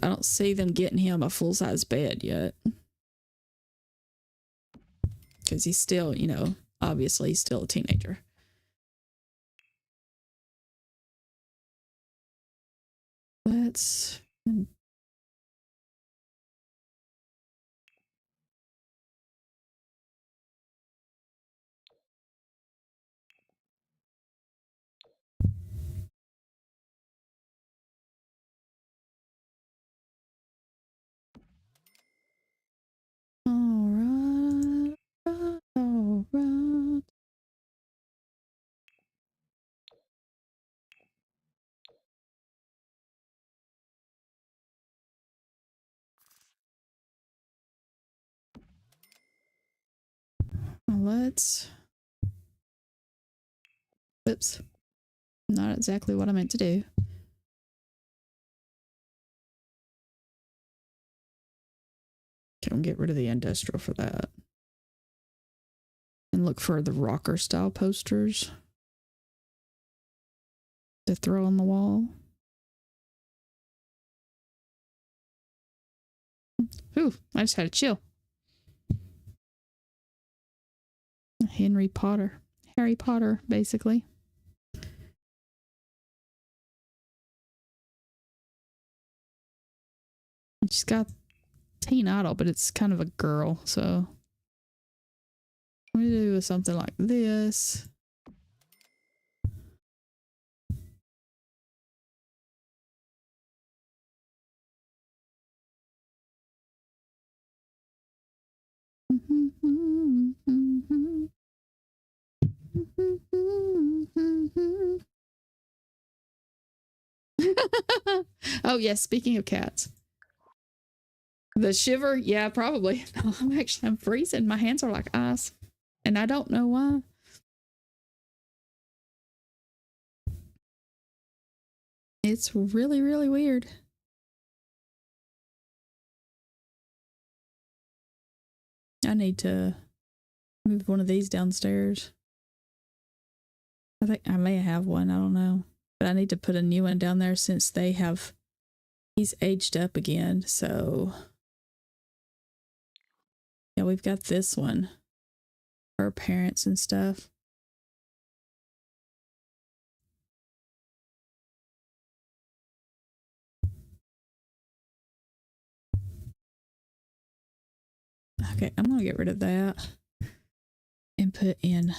I don't see them getting him a full-size bed yet. Because he's still, you know, obviously he's still a teenager. Let's... All right. Let's... Oops. Not exactly what I meant to do. Can get rid of the industrial for that. And look for the rocker style posters to throw on the wall. Ooh, I just had a chill. Harry Potter, basically. And she's got teen idol, but it's kind of a girl, so I'm gonna do something like this. Oh yes, speaking of cats. The shiver, yeah, probably. No, I'm freezing. My hands are like ice. And I don't know why. It's really, really weird. I need to move one of these downstairs. I think I may have one. I don't know. But I need to put a new one down there since he's aged up again. So yeah, we've got this one. Her parents and stuff. Okay, I'm gonna get rid of that and put in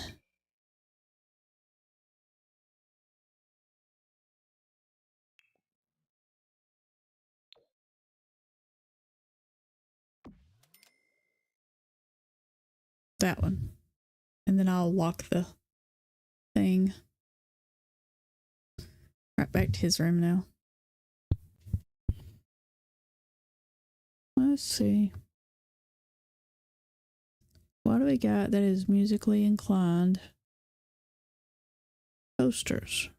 that one. And then I'll lock the thing. Right back to his room now. Let's see. What do we got that is musically inclined? Posters.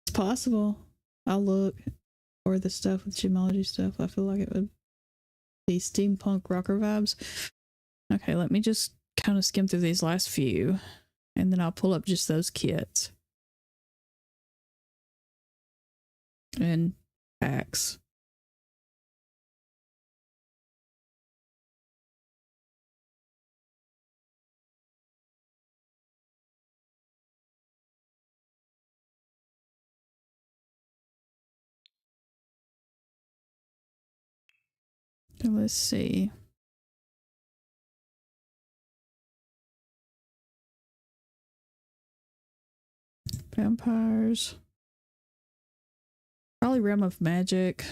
It's possible. I'll look. Or the stuff with gemology stuff. I feel like it would be steampunk rocker vibes. Okay, let me just kind of skim through these last few. And then I'll pull up just those kits. And packs. So let's see. Vampires. Probably Realm of Magic.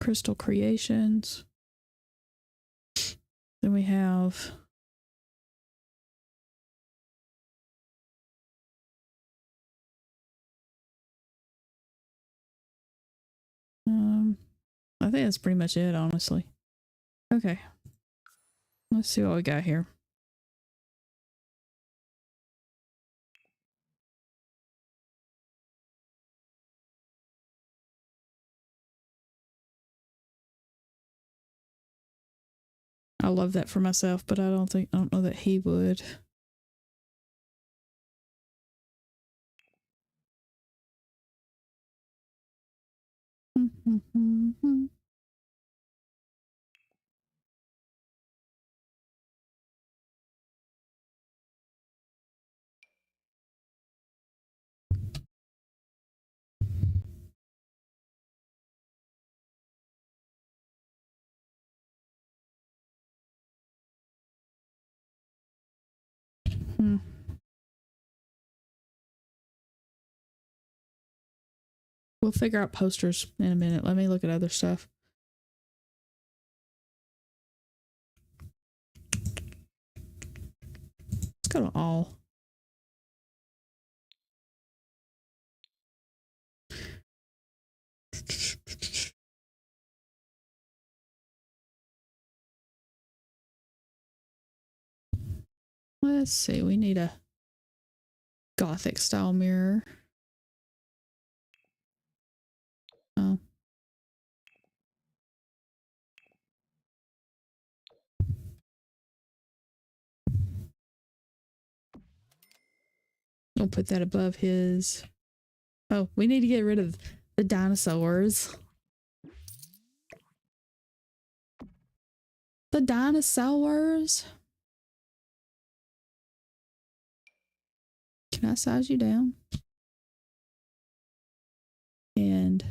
Crystal Creations. Then we have I think that's pretty much it, honestly. Okay. Let's see what we got here. I love that for myself, but I don't know that he would. We'll figure out posters in a minute. Let me look at other stuff. Let's go to all. Let's see. We need a Gothic style mirror. Oh. We'll put that above his. Oh, we need to get rid of the dinosaurs. The dinosaurs. Can I size you down? And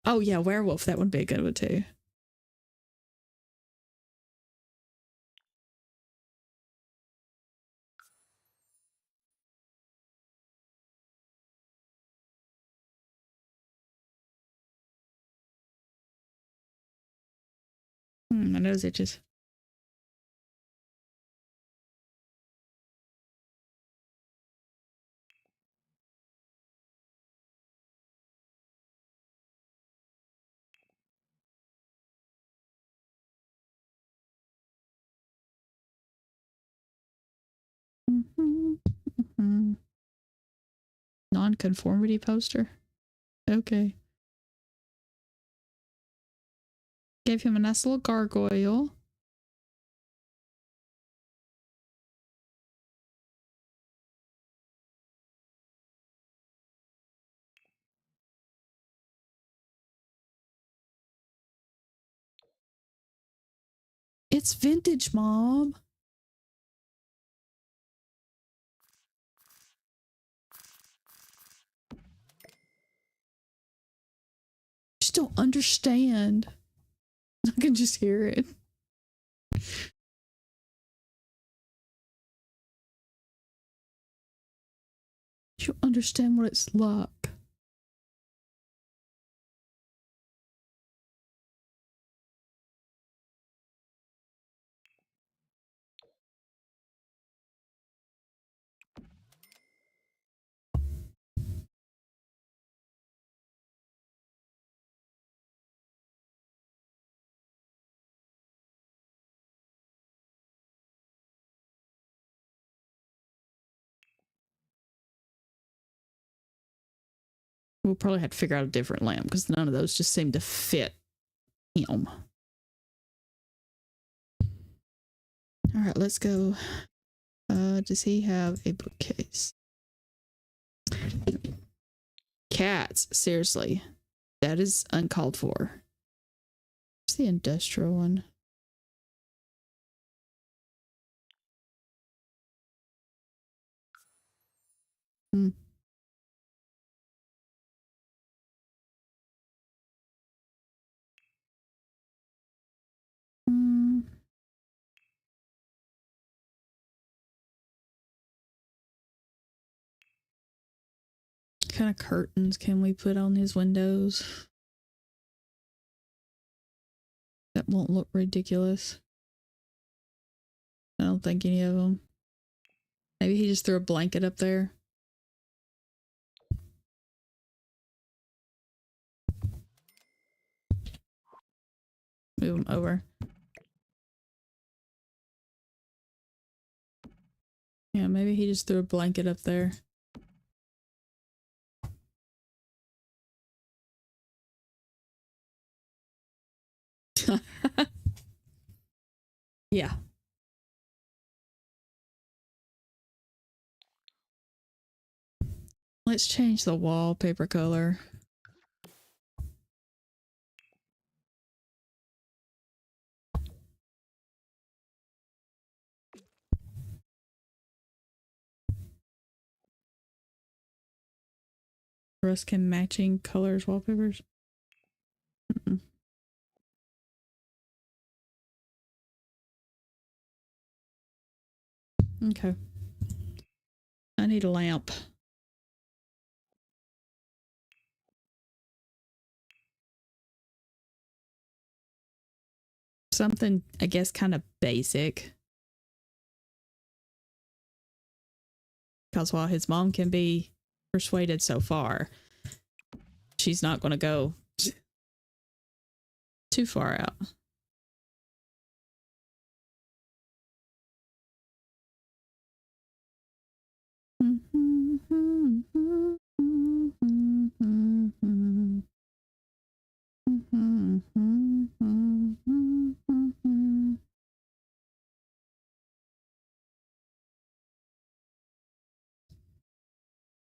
oh yeah, werewolf. That would be a good one too. My nose itches. Non-conformity poster. Okay. Gave him a nice little gargoyle. It's vintage, Mom. Just don't understand. I can just hear it. You don't understand what it's like. We'll probably have to figure out a different lamp because none of those just seem to fit him. All right, let's go. Does he have a bookcase? Cats, seriously. That is uncalled for. Where's the industrial one? Hmm. What kind of curtains can we put on his windows that won't look ridiculous? I don't think any of them. Maybe he just threw a blanket up there. Move him over. Yeah, maybe he just threw a blanket up there. Yeah. Let's change the wallpaper color. Ruskin matching colors wallpapers. Mm-mm. Okay. I need a lamp. Something, I guess, kind of basic. Because while his mom can be persuaded so far, she's not going to go too far out.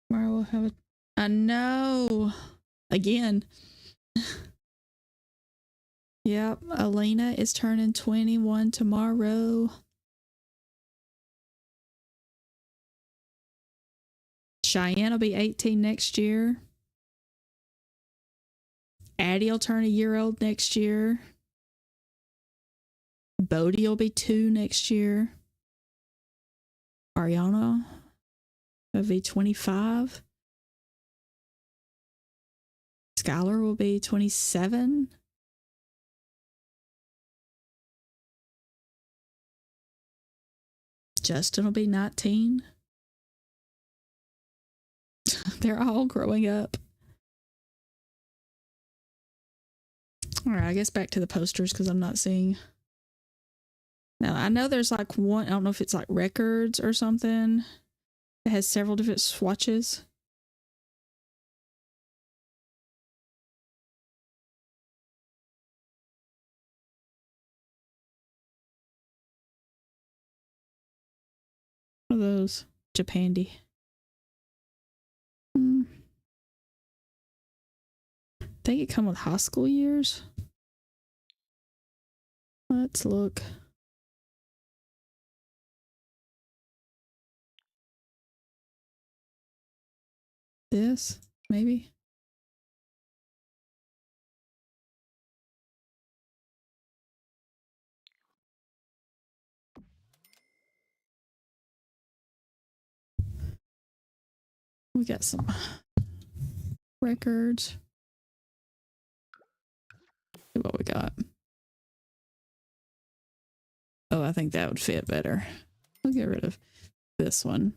Tomorrow we'll have it. I know. Again. Yep, Alina is turning 21 tomorrow. Cheyenne will be 18 next year. Addie will turn a year old next year. Bodie will be 2 next year. Ariana will be 25. Skylar will be 27. Justin will be 19. They're all growing up. All right, I guess back to the posters because I'm not seeing. Now, I know there's like one, I don't know if it's like records or something. It has several different swatches. What are those? Japandi. They could come with high school years. Let's look. this, maybe. We got some records. See what we got. Oh, I think that would fit better. We'll get rid of this one.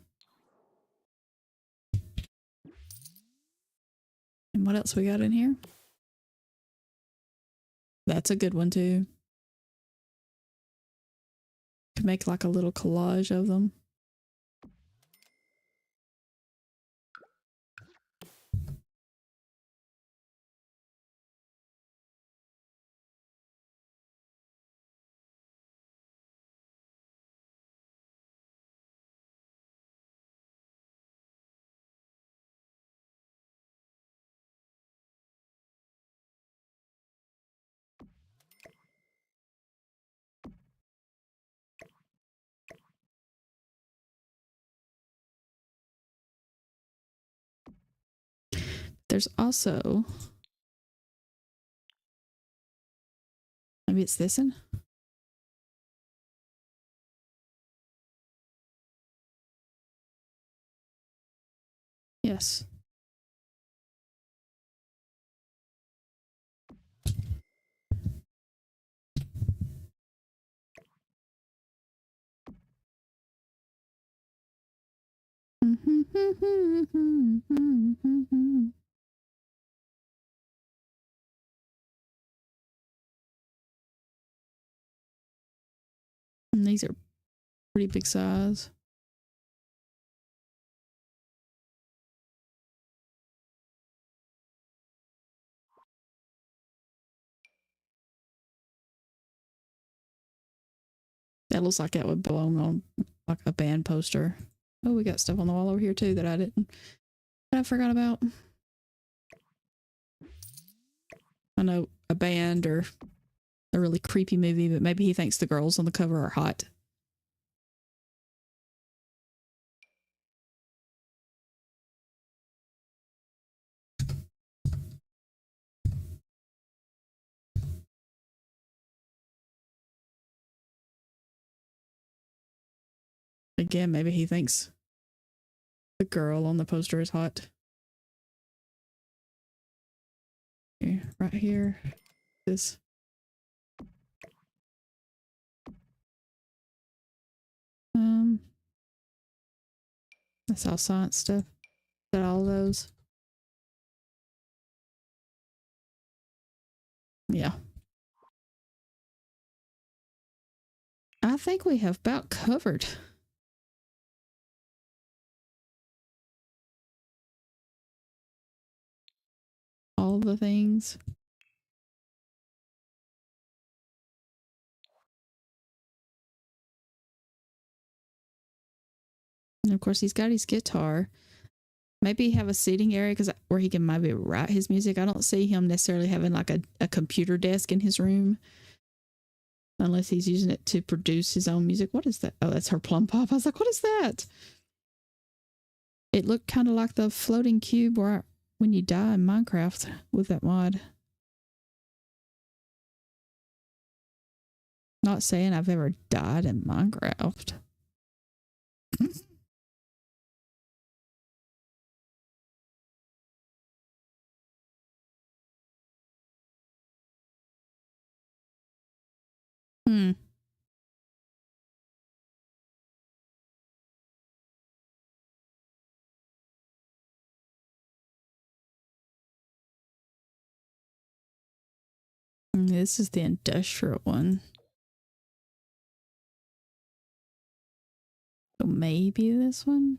And what else we got in here? That's a good one too. Could make like a little collage of them. There's also, maybe it's this one. Yes. And these are pretty big size. That looks like that would belong on like a band poster. Oh, we got stuff on the wall over here too that I forgot about. I know a band or a really creepy movie, but maybe he thinks the girls on the cover are hot. Again, maybe he thinks the girl on the poster is hot. Here, right here. This. That's all science stuff. Is that all those? Yeah. I think we have about covered all the things. And of course, he's got his guitar. Maybe have a seating area where he can maybe write his music. I don't see him necessarily having like a computer desk in his room. Unless he's using it to produce his own music. What is that? Oh, that's her plum pop. I was like, what is that? It looked kind of like the floating cube when you die in Minecraft with that mod. Not saying I've ever died in Minecraft. Hmm. This is the industrial one. So maybe this one?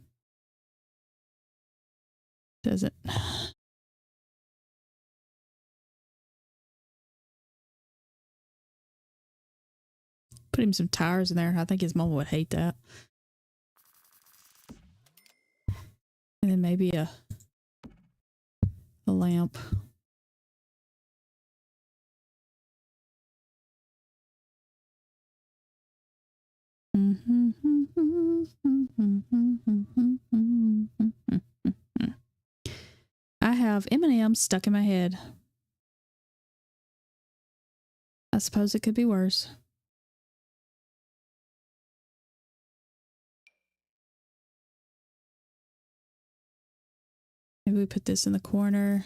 Does it? Put him some tires in there. I think his mom would hate that. And then maybe a lamp. have M&M's stuck in my head. I suppose it could be worse. Maybe we put this in the corner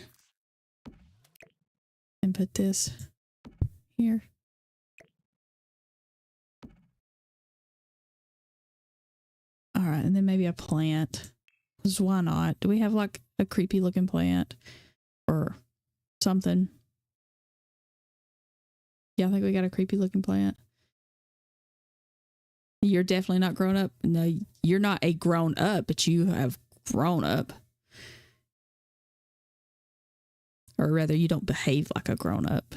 and put this here. All right, and then maybe a plant. Because why not? Do we have like a creepy looking plant or something? Yeah, I think we got a creepy looking plant. You're definitely not grown up. No, you're not a grown up, but you have grown up. Or rather, you don't behave like a grown up.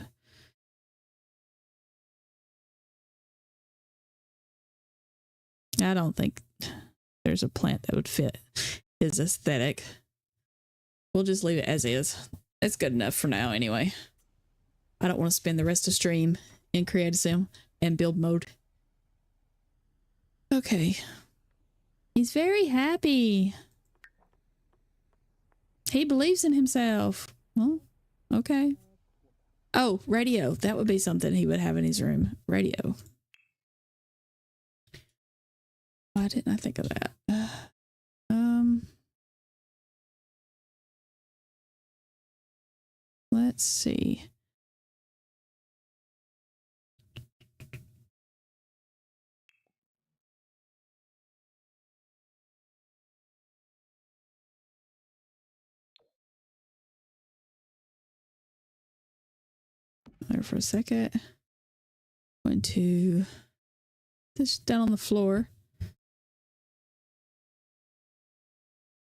I don't think there's a plant that would fit his aesthetic. We'll just leave it as is. It's good enough for now anyway. I don't want to spend the rest of stream in creative sim and build mode. Okay. He's very happy. He believes in himself. Well, okay. Oh, radio. That would be something he would have in his room. Radio. Why didn't I think of that? Let's see. There for a second. Going to this down on the floor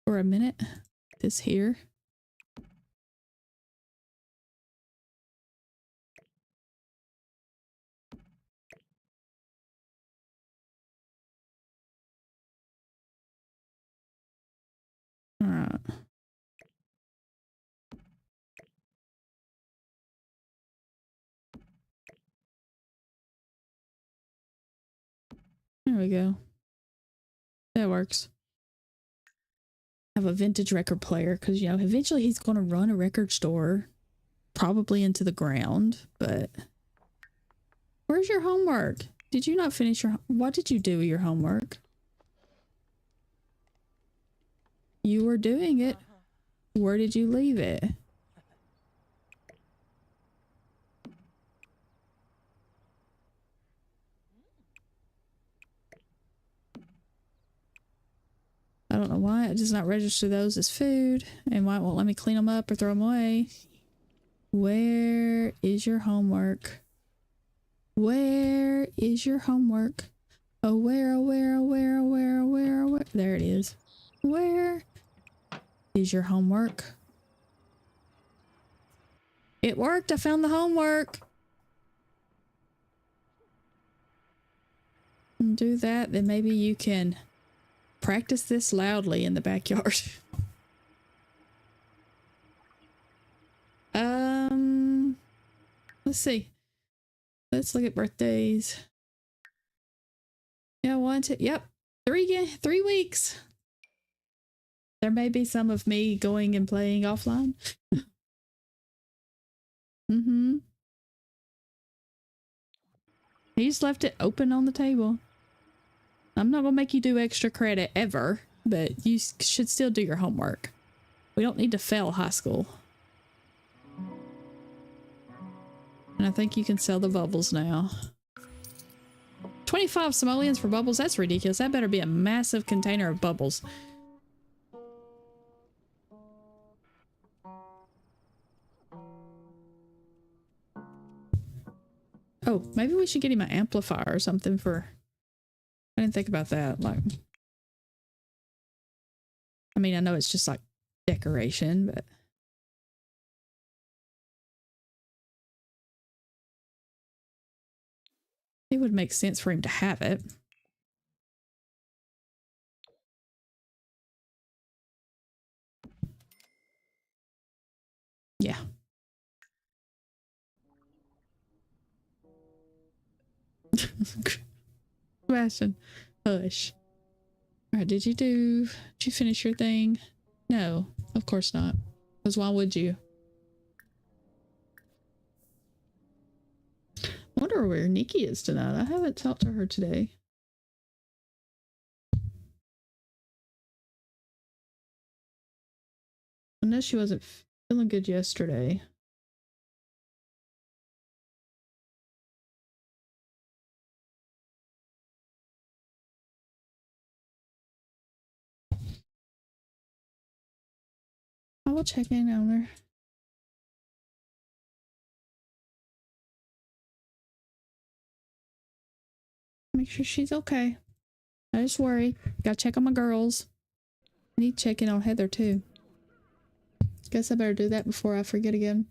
for a minute. This here. All right. There we go. That works. Have a vintage record player because, you know, eventually he's going to run a record store, probably into the ground. But where's your homework? Did you not finish your? What did you do with your homework? You were doing it. Where did you leave it? I don't know why it does not register those as food and why it won't let me clean them up or throw them away. Where is your homework? Where is your homework? Oh, where, oh, where, oh, where, oh, where, oh, where, oh, where. There it is. Where is your homework? It worked. I found the homework. And do that, then maybe you can practice this loudly in the backyard. Let's see. Let's look at birthdays. Yeah, 1, 2, yep. 3 weeks. There may be some of me going and playing offline. Mm-hmm. He just left it open on the table. I'm not gonna make you do extra credit ever, but you should still do your homework. We don't need to fail high school. And I think you can sell the bubbles now. 25 simoleons for bubbles? That's ridiculous. That better be a massive container of bubbles. Oh, maybe we should get him an amplifier or something for... I didn't think about that. Like, I mean, I know it's just like decoration, but... It would make sense for him to have it. Yeah. Sebastian, hush. All right, did you finish your thing? No, of course not. Because why would you? Wonder where Nikki is tonight. I haven't talked to her today. I know she wasn't feeling good yesterday. I will check in on her. Make sure she's okay. I just worry. Gotta check on my girls. I need to check in on Heather too. Guess I better do that before I forget again.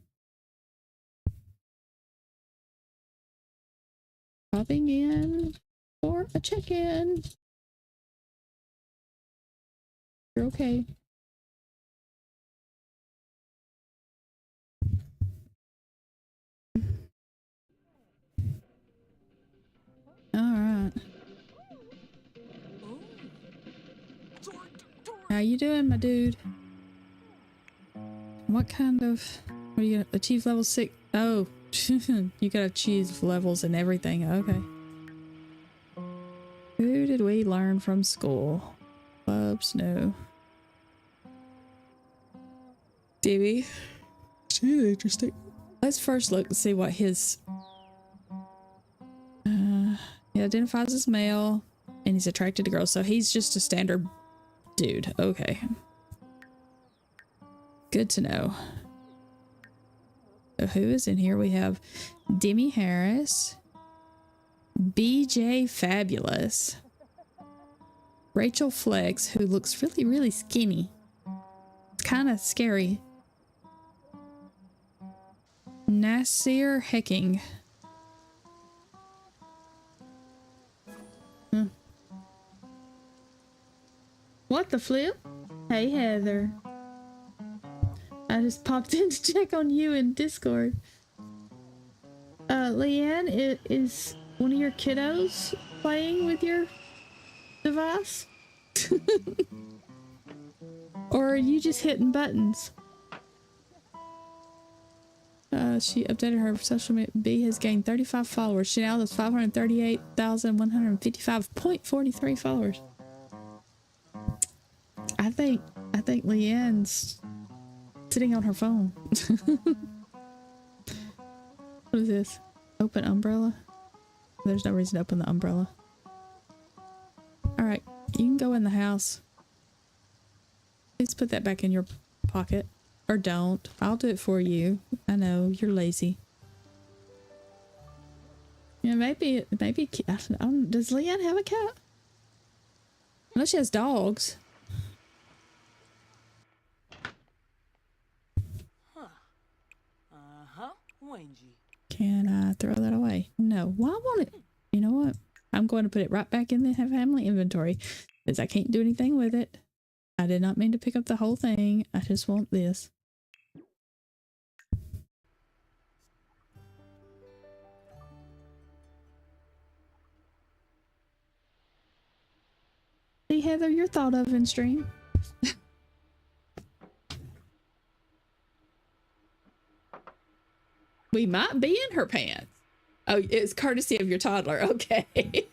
Popping in for a check-in. You're okay. Alright. How you doing, my dude? What kind of... What are you gonna achieve level 6? Oh, you gotta achieve levels and everything. Okay. Who did we learn from school? Clubs? No. Dibby. She's interesting. Let's first look and see what his... he identifies as male and he's attracted to girls, so he's just a standard dude. Okay. Good to know. So who is in here? We have Demi Harris, BJ Fabulous, Rachel Flex, who looks really, really skinny. It's kind of scary. Nasir Hecking. What the flip? Hey, Heather. I just popped in to check on you in Discord. Leanne, is one of your kiddos playing with your device? Or are you just hitting buttons? She updated her social media. B has gained 35 followers. She now has 538,155.43 followers. I think Leanne's sitting on her phone. What is this? Open umbrella? There's no reason to open the umbrella. Alright, you can go in the house. Please put that back in your pocket. Or don't. I'll do it for you. I know, you're lazy. Yeah, maybe, I don't, does Leanne have a cat? Unless she has dogs. Can I throw that away? No. Why won't it? You know what? I'm going to put it right back in the family inventory because I can't do anything with it. I did not mean to pick up the whole thing. I just want this. See, Heather, you're thought of in stream. We might be in her pants. Oh, it's courtesy of your toddler. Okay.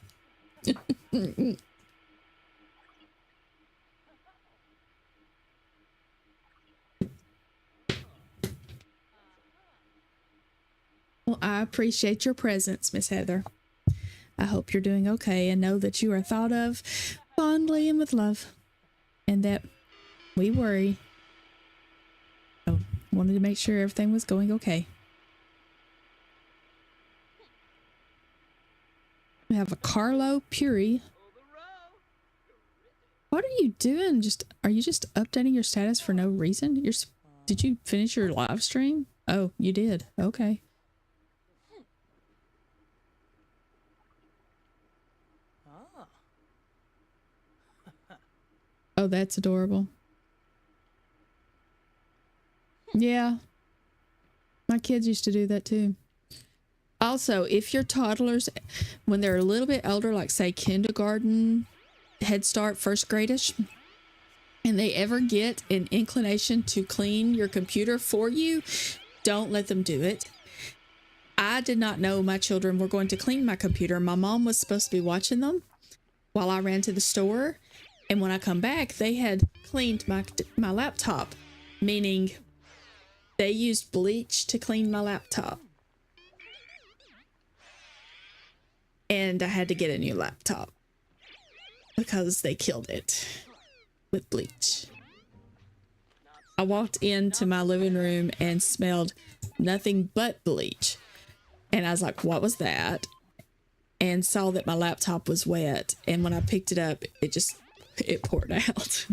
Well, I appreciate your presence, Miss Heather. I hope you're doing okay and know that you are thought of fondly and with love, and that we worry. So, wanted to make sure everything was going okay. We have a Carlo Puri. What are you doing? Are you just updating your status for no reason? Did you finish your live stream? Oh, you did. Okay. Oh, that's adorable. Yeah. My kids used to do that too. Also, if your toddlers, when they're a little bit older, like say kindergarten, Head Start, first grade-ish, and they ever get an inclination to clean your computer for you, don't let them do it. I did not know my children were going to clean my computer. My mom was supposed to be watching them while I ran to the store. And when I come back, they had cleaned my laptop, meaning they used bleach to clean my laptop. And I had to get a new laptop because they killed it with bleach. I walked into my living room and smelled nothing but bleach. And I was like, what was that? And saw that my laptop was wet. And when I picked it up, it poured out.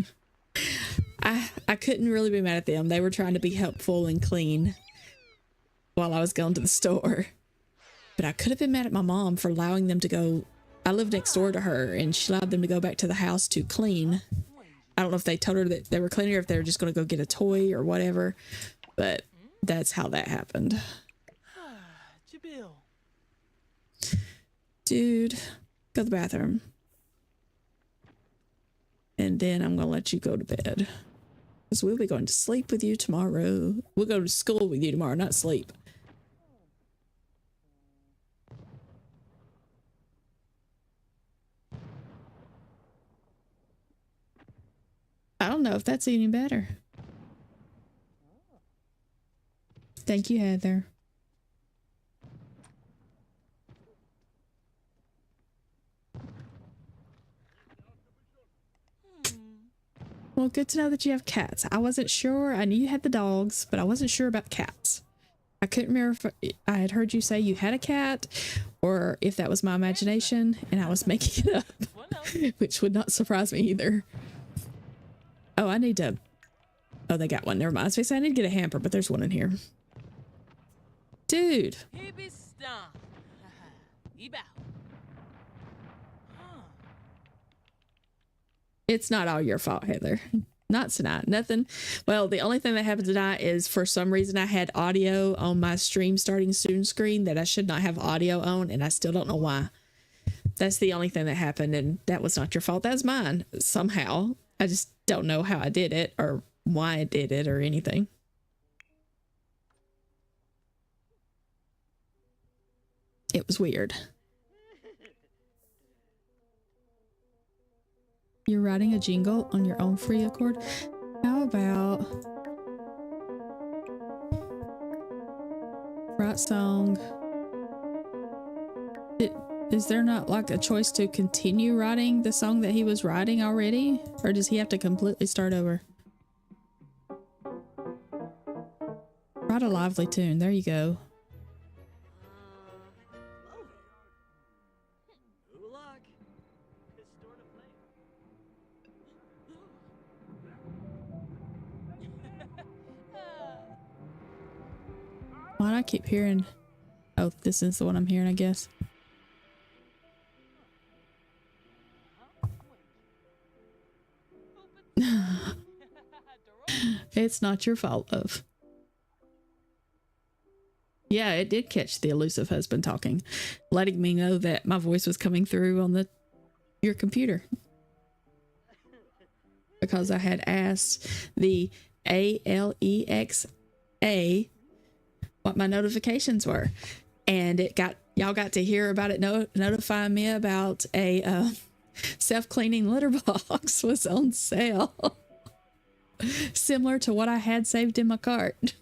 I couldn't really be mad at them. They were trying to be helpful and clean while I was going to the store. But I could have been mad at my mom for allowing them to go. I lived next door to her and she allowed them to go back to the house to clean. I don't know if they told her that they were cleaning or if they were just going to go get a toy or whatever. But that's how that happened. Dude, go to the bathroom. And then I'm going to let you go to bed. Because we'll be going to sleep with you tomorrow. We'll go to school with you tomorrow, not sleep. I don't know if that's any better. Thank you, Heather. Well, good to know that you have cats. I wasn't sure. I knew you had the dogs, but I wasn't sure about cats. I couldn't remember if I had heard you say you had a cat or if that was my imagination and I was making it up, which would not surprise me either. Oh, I need to... Oh, they got one. Never mind. I need to get a hamper, but there's one in here. Dude. It's not all your fault, Heather. Not tonight. Nothing. Well, the only thing that happened tonight is for some reason I had audio on my stream starting soon screen that I should not have audio on, and I still don't know why. That's the only thing that happened, and that was not your fault. That's mine somehow. I just don't know how I did it or why I did it or anything. It was weird. You're writing a jingle on your own free accord? How about write song? Is there not like a choice to continue writing the song that he was writing already? Or does he have to completely start over? Write a lively tune. There you go. Why do I keep hearing? Oh, this is the one I'm hearing, I guess. It's not your fault, love. Yeah, it did catch the elusive husband talking, letting me know that my voice was coming through on your computer. Because I had asked the Alexa what my notifications were, and y'all got to hear about it notifying me about a self-cleaning litter box was on sale. Similar to what I had saved in my cart.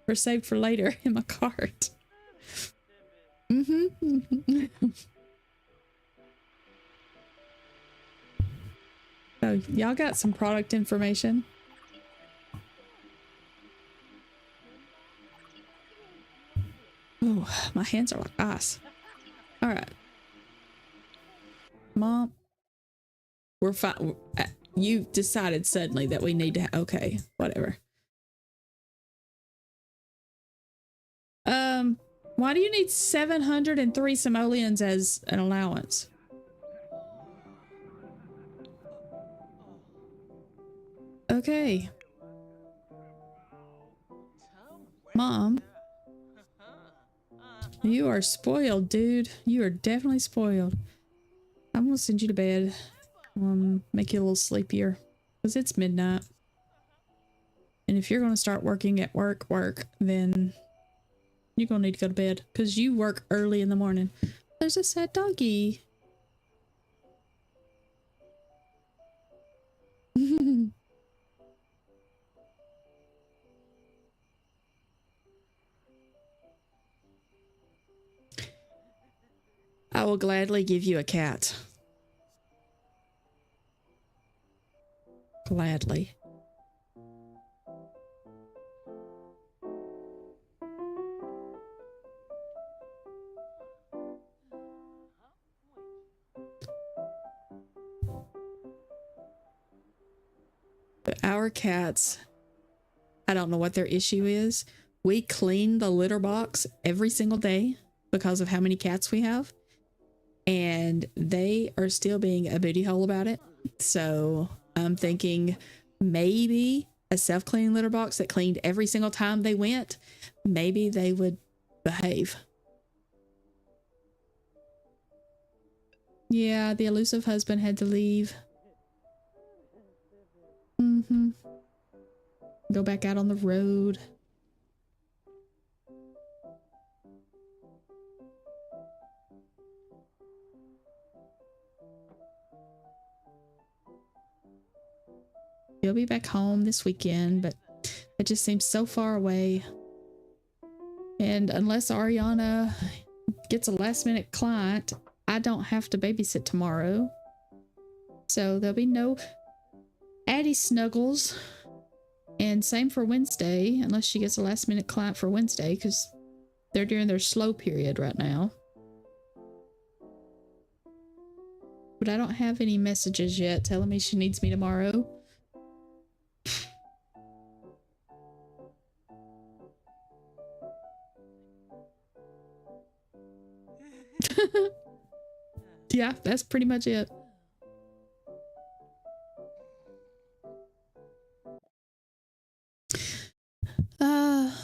Or saved for later in my cart. So y'all got some product information. Oh, my hands are like ice. All right. Mom, we're fine. You decided suddenly that we need to... Okay, whatever. Why do you need 703 simoleons as an allowance? Okay. Mom. You are spoiled, dude. You are definitely spoiled. I'm gonna send you to bed. Make you a little sleepier. Because it's midnight. And if you're going to start working at work, then you're going to need to go to bed. Because you work early in the morning. There's a sad doggy. I will gladly give you a cat. Gladly. But our cats, I don't know what their issue is. We clean the litter box every single day because of how many cats we have. And they are still being a booty hole about it. So I'm thinking maybe a self-cleaning litter box that cleaned every single time they went, maybe they would behave. Yeah, the elusive husband had to leave. Go back out on the road. He'll be back home this weekend, but it just seems so far away. And unless Ariana gets a last minute client, I don't have to babysit tomorrow. So there'll be no Addie snuggles. And same for Wednesday, unless she gets a last minute client for Wednesday, because they're during their slow period right now. But I don't have any messages yet telling me she needs me tomorrow. Yeah, that's pretty much it.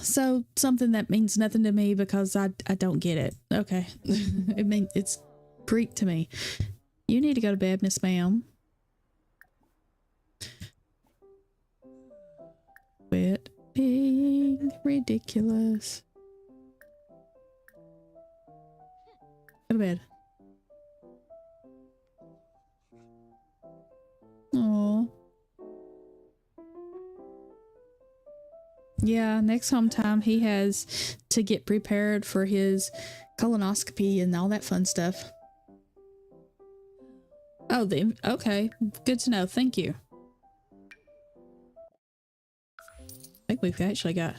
So something that means nothing to me because I don't get it. Okay. It's Greek to me. You need to go to bed, Miss Ma'am. Quit being ridiculous. Go to bed. Aww. Yeah, next home time he has to get prepared for his colonoscopy and all that fun stuff. Oh, okay. Good to know. Thank you. I think we've actually got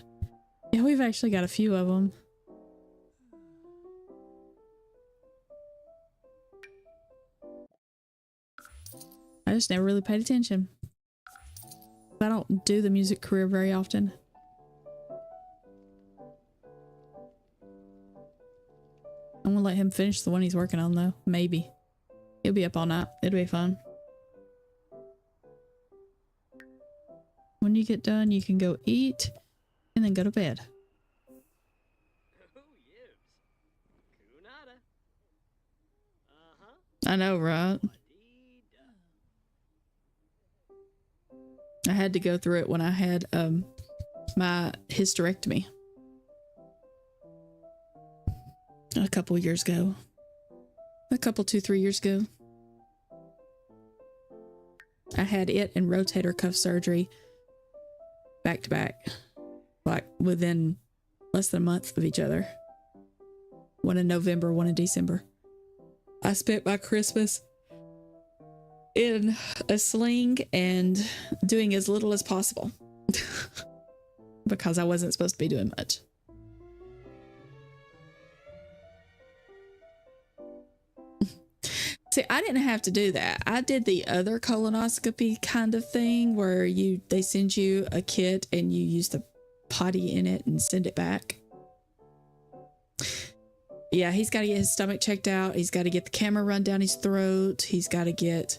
a few of them. I just never really paid attention. I don't do the music career very often. I'm gonna let him finish the one he's working on though. Maybe. He'll be up all night. It'll be fun. When you get done, you can go eat and then go to bed. I know, right? I had to go through it when I had my hysterectomy a couple years ago. 2-3 years ago. I had it and rotator cuff surgery back to back, like within less than a month of each other. One in November, one in December. I spent my Christmas in a sling and doing as little as possible because I wasn't supposed to be doing much. See, I didn't have to do that. I did the other colonoscopy kind of thing where they send you a kit and you use the potty in it and send it back. Yeah, he's got to get his stomach checked out. He's got to get the camera run down his throat. He's got to get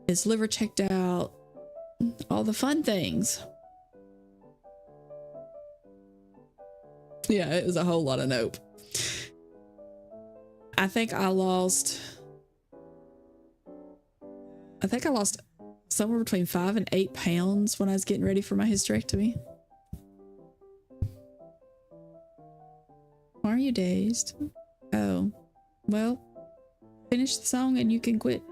his liver checked out. All the fun things. Yeah, it was a whole lot of nope. I think I lost somewhere between 5 and 8 pounds when I was getting ready for my hysterectomy. Why are you dazed? Oh, well, finish the song and you can quit.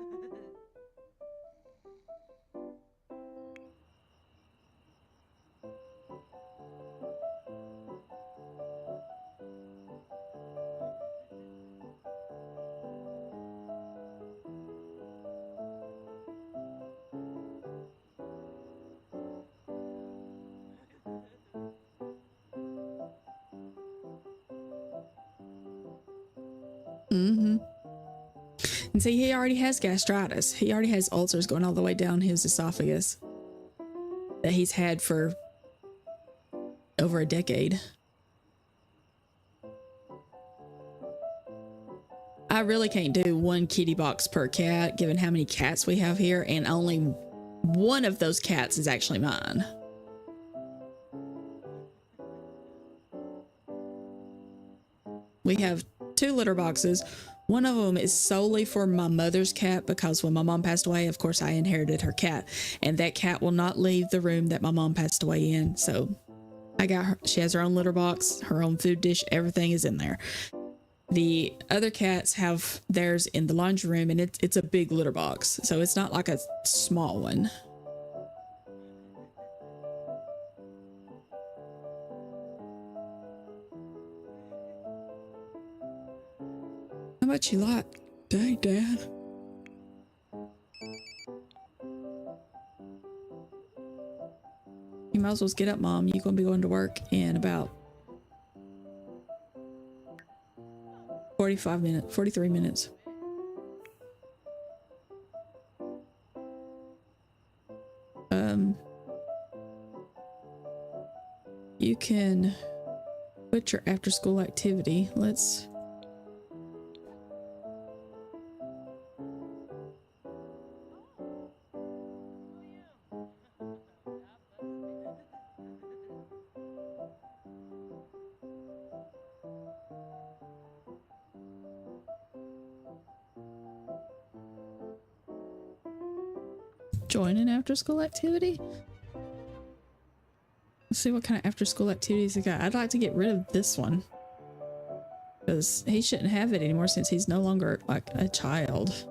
Mm-hmm. And see, he already has gastritis. He already has ulcers going all the way down his esophagus that he's had for over a decade. I really can't do one kitty box per cat, given how many cats we have here, and only one of those cats is actually mine. We have 2 litter boxes. One of them is solely for my mother's cat because when my mom passed away, of course, I inherited her cat, and that cat will not leave the room that my mom passed away in. So I got her. She has her own litter box, her own food dish, everything is in there. The other cats have theirs in the laundry room, and it's a big litter box, so it's not like a small one. How much you like? Dang, Dad. You might as well get up, Mom. You're gonna be going to work in about 45 minutes, 43 minutes. You can quit your after school activity. Let's join an after school activity. Let's see what kind of after school activities he got. I'd like to get rid of this one because he shouldn't have it anymore since he's no longer like a child.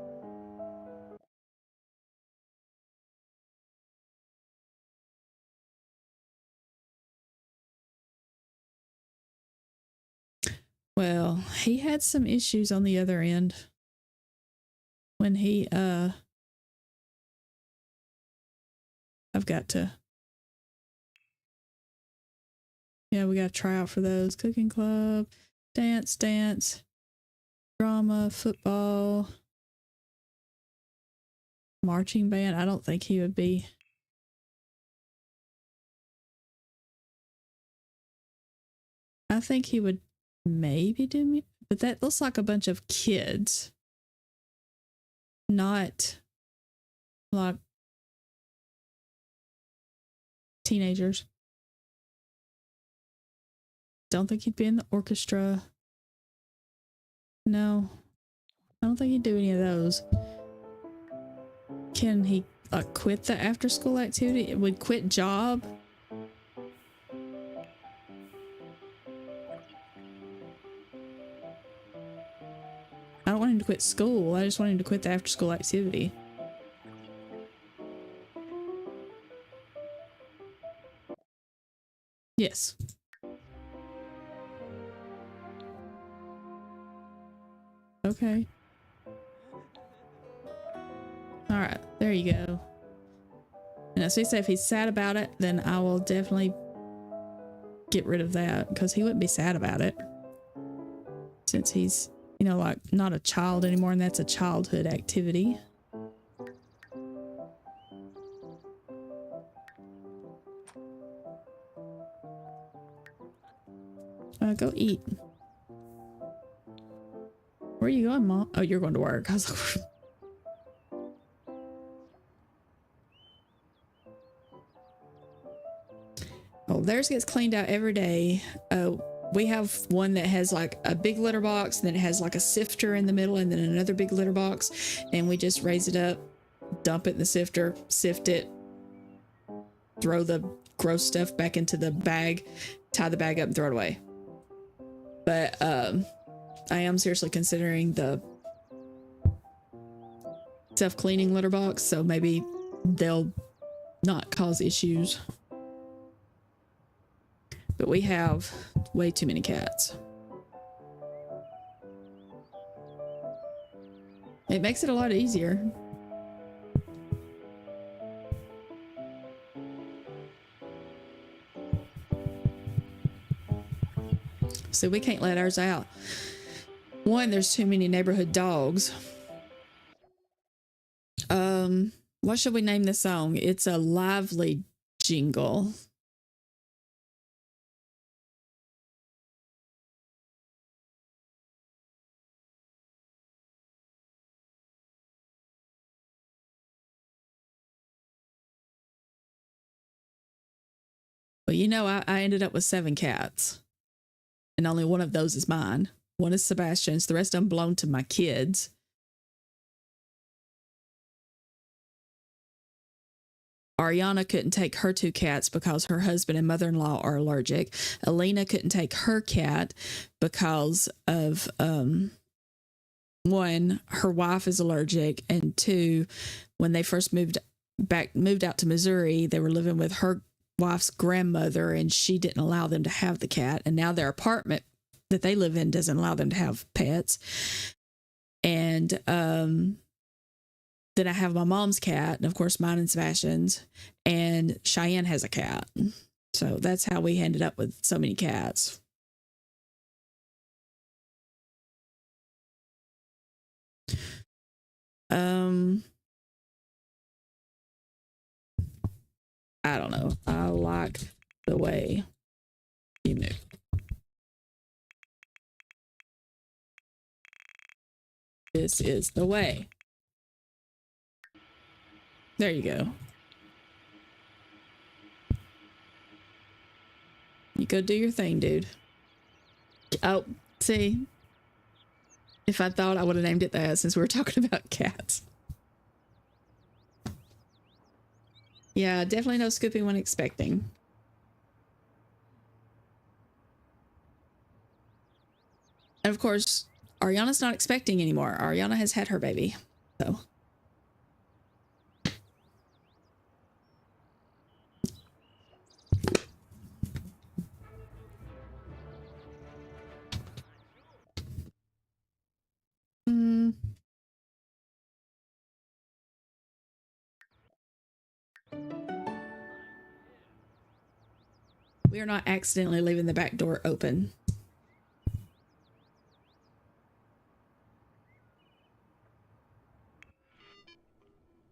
Well, he had some issues on the other end when he I've got to, yeah, we got to try out for those. Cooking club, dance, drama, football, marching band. I don't think he would be. I think he would maybe do me, but that looks like a bunch of kids, not like teenagers. Don't think he'd be in the orchestra. No, I don't think he'd do any of those. Can he quit the after school activity? Would quit job? I don't want him to quit school. I just want him to quit the after school activity. Yes. Okay. All right, there you go. And so he said if he's sad about it, then I will definitely get rid of that because he wouldn't be sad about it since he's, you know, like not a child anymore, and that's a childhood activity. Go eat. Where are you going, Mom? Oh, you're going to work. I was like, oh, theirs gets cleaned out every day. We have one that has like a big litter box, and then it has like a sifter in the middle, and then another big litter box, and we just raise it up dump it in the sifter, sift it, throw the gross stuff back into the bag, tie the bag up and throw it away. But I am seriously considering the self-cleaning litter box, so maybe they'll not cause issues. But we have way too many cats. It makes it a lot easier. So we can't let ours out. One, there's too many neighborhood dogs. What should we name the song? It's a lively jingle. Well, you know, I ended up with 7 cats, and only one of those is mine. One is Sebastian's. The rest of them belong to my kids. Ariana couldn't take her 2 cats because her husband and mother-in-law are allergic. Alina couldn't take her cat because of, 1, her wife is allergic, and 2, when they first moved out to Missouri, they were living with her wife's grandmother, and she didn't allow them to have the cat. And now their apartment that they live in doesn't allow them to have pets. And then I have my mom's cat, and of course mine and Sebastian's, and Cheyenne has a cat. So that's how we ended up with so many cats. I don't know. I like the way you move. This is the way. There you go. You go do your thing, dude. Oh, see? If I thought, I would have named it that, since we were talking about cats. Yeah, definitely no scooping when expecting. And of course, Ariana's not expecting anymore. Ariana has had her baby, so. We are not accidentally leaving the back door open.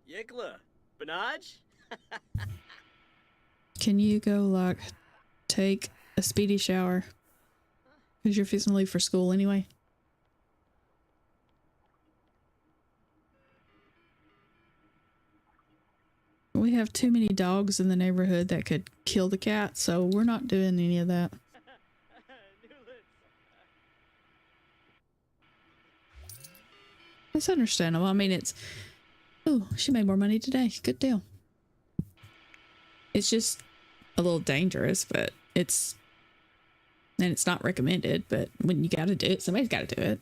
Yikla, Benaj?
Can you go, like, take a speedy shower? Because you're fixing to leave for school anyway. We have too many dogs in the neighborhood that could kill the cat, so we're not doing any of that. It's understandable. I mean, it's... Oh, she made more money today. Good deal. It's just a little dangerous, but it's... And it's not recommended, but when you gotta do it, somebody's gotta do it.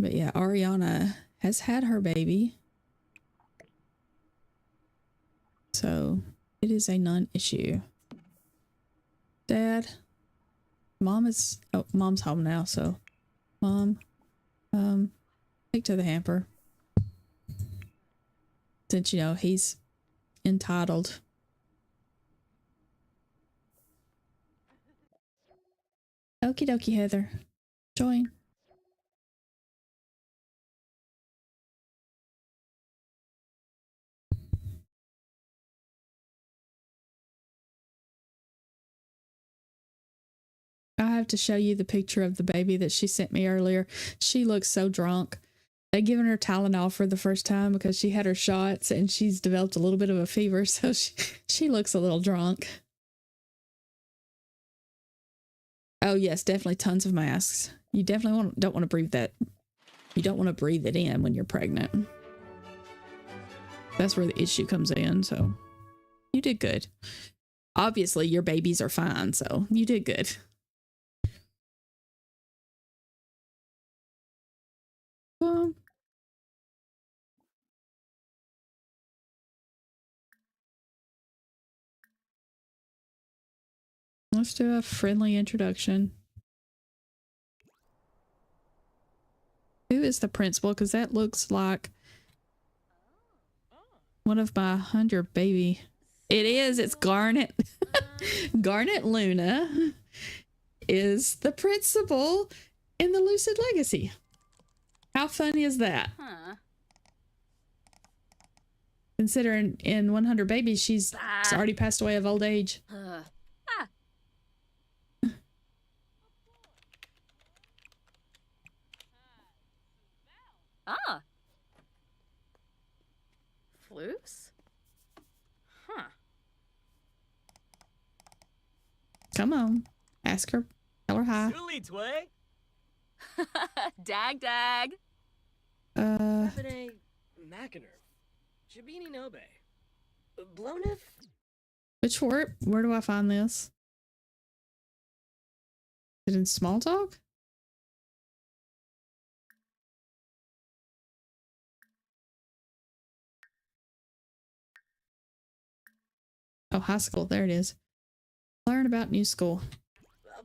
But yeah, Ariana has had her baby. So it is a non-issue. Dad, mom's home now, so Mom, take to the hamper. Since, you know, he's entitled. Okie dokie, Heather. Join. I have to show you the picture of the baby that she sent me earlier. She looks so drunk. They'd given her Tylenol for the first time because she had her shots and she's developed a little bit of a fever, so she looks a little drunk. Oh yes, definitely tons of masks. You definitely don't want to breathe that. You don't want to breathe it in when you're pregnant. That's where the issue comes in. So you did good. Obviously, your babies are fine. So you did good. Let's do a friendly introduction. Who is the principal? Because that looks like one of my 100 baby. It is. It's Garnet. Garnet Luna is the principal in the Lucid Legacy. How funny is that?
Huh.
Considering in 100 babies, she's already passed away of old age.
Ah. Floose? Huh.
Come on. Ask her. Tell her hi.
Suli Tway.
Dag dag.
Rabbine Mackiner. Jabini Nobe. Blonif?
Which word? Where do I find this? Is it in small talk? Oh, high school. There it is. Learn about new school.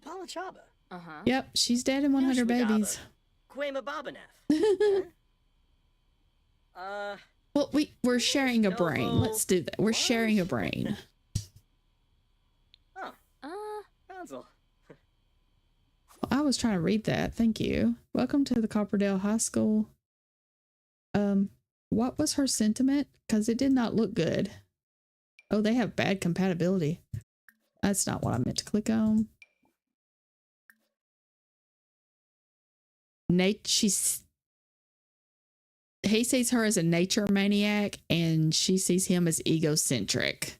Palachaba.
Uh-huh.
Yep, she's dead in 100 babies.
Quema Bobanef.
Well, we're sharing a brain. Let's do that. We're sharing a brain.
Council.
I was trying to read that. Thank you. Welcome to the Copperdale High School. What was her sentiment? Because it did not look good. Oh, they have bad compatibility. That's not what I meant to click on. He sees her as a nature maniac and she sees him as egocentric.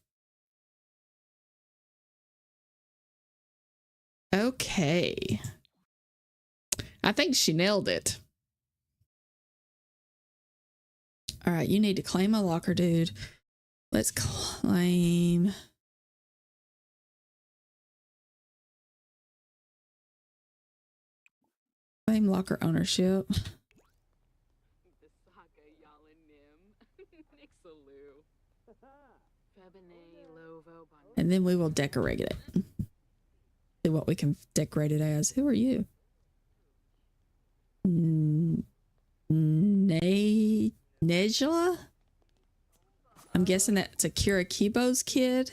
Okay. I think she nailed it. All right, you need to claim a locker, dude. Let's claim. Claim locker ownership. And then we will decorate it. See what we can decorate it as. Who are you? Nejla? I'm guessing that's a Kirakibo's kid.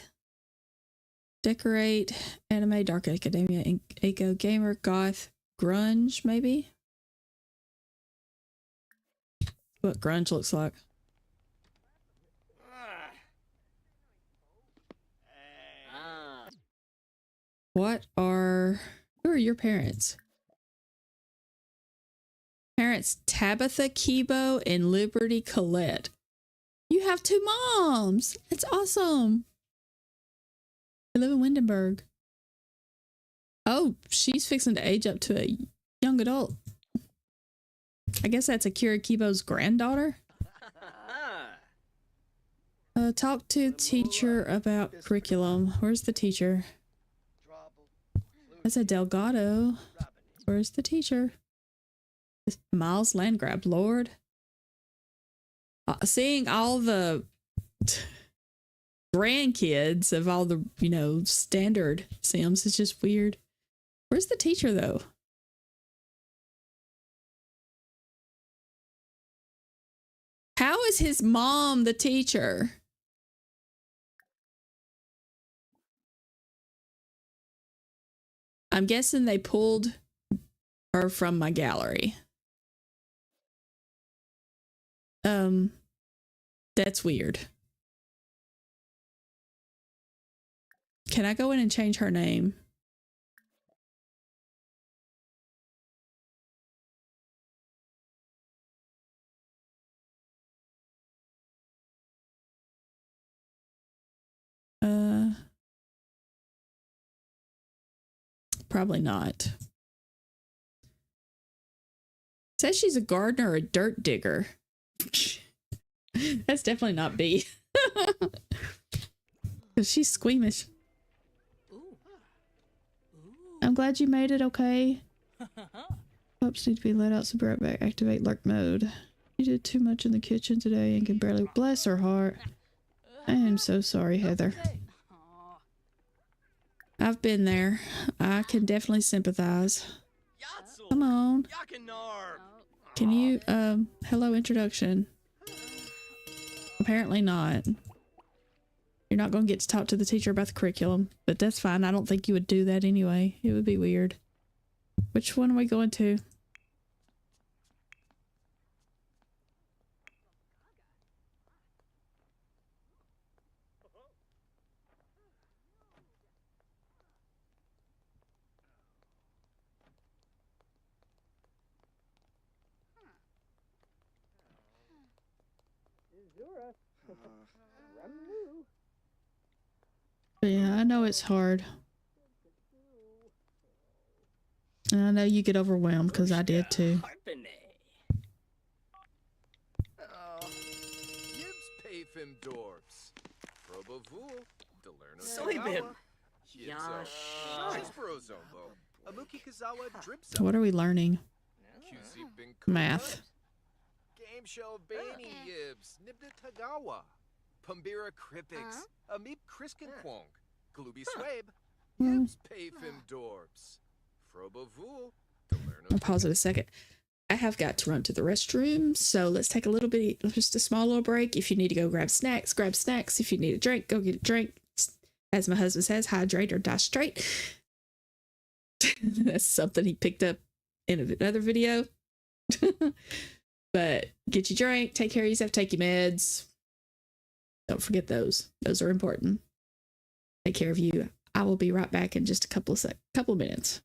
Decorate, anime, dark academia, eco, gamer, goth, grunge, maybe? What grunge looks like. Who are your parents? Parents Tabitha Kibo and Liberty Collette. You have two moms. That's awesome. They live in Windenburg. Oh, she's fixing to age up to a young adult. I guess that's Akira Kibo's granddaughter. Talk to teacher about curriculum. Where's the teacher? That's a Delgado. Where's the teacher? Miles Landgrab, Lord. Seeing all the grandkids of all the, standard Sims is just weird. Where's the teacher, though? How is his mom the teacher? I'm guessing they pulled her from my gallery. That's weird. Can I go in and change her name? Probably not. Says she's a gardener or a dirt digger. That's definitely not B. Because she's squeamish. I'm glad you made it okay. Pups need to be let out, so be right back. Activate lurk mode. You did too much in the kitchen today and can barely... Bless her heart. I am so sorry, Heather. I've been there. I can definitely sympathize. Come on. Can you, hello introduction? Apparently not. You're not going to get to talk to the teacher about the curriculum, but that's fine. I don't think you would do that anyway. It would be weird. Which one are we going to? Yeah, I know it's hard. And I know you get overwhelmed because I did too. What are we learning? Math.
Game show Bani Yibs, Nibda Tagawa, Pumbira Kripiks, Amip Kriskenkwong, Gluby Swabe, Yibs Payfim Dorbs, Frobavul,
I'll pause it a second. I have got to run to the restroom, so let's take a little bit, just a small little break. If you need to go grab snacks, grab snacks. If you need a drink, go get a drink. As my husband says, hydrate or die straight. That's something he picked up in another video. But get your drink, take care of yourself, take your meds. Don't forget those. Those are important. Take care of you. I will be right back in just a couple of minutes.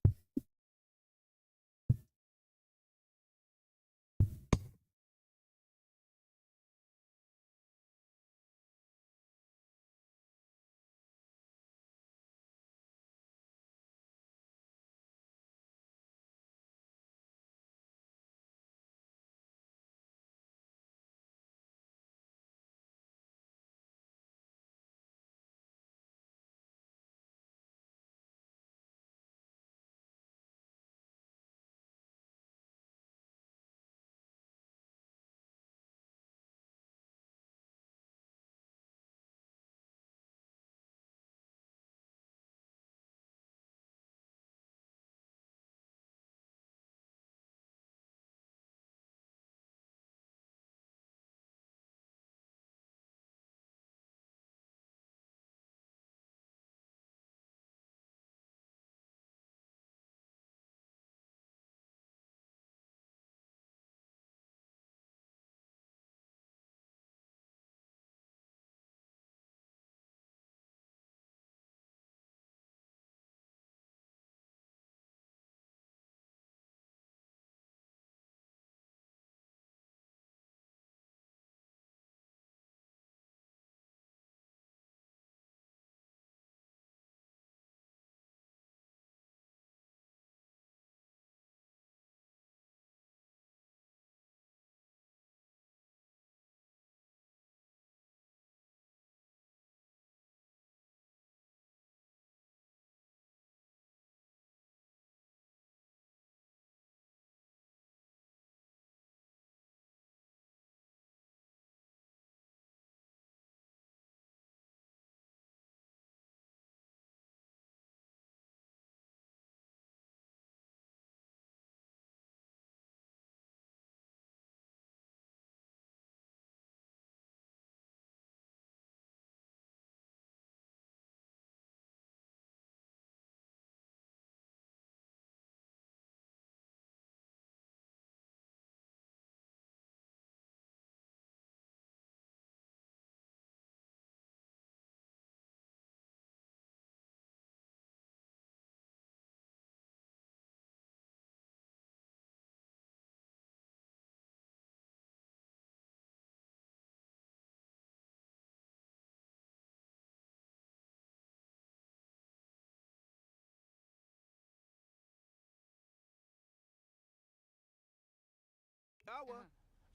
Awa.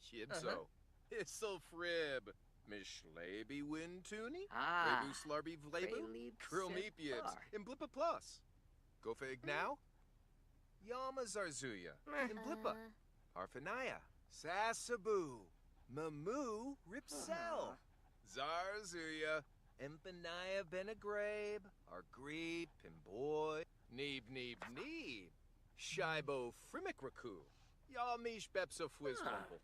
Shibso. Issel frib. Mishlaby wintuni.
Ah.
Rebu slarby vlebu.
Prelude
Krillmeep yibs.
Sipar.
Imblippa plus. Gofa ignow. Yama zarzuya. Imblippa. Arfanaya. Sasabu. Mamu ripsel. Zarzuya. Empanaya benegrabe. Argreep Pimboy. Neeb. Shibo frimikraku. Yamish bepsa fwizzwumple.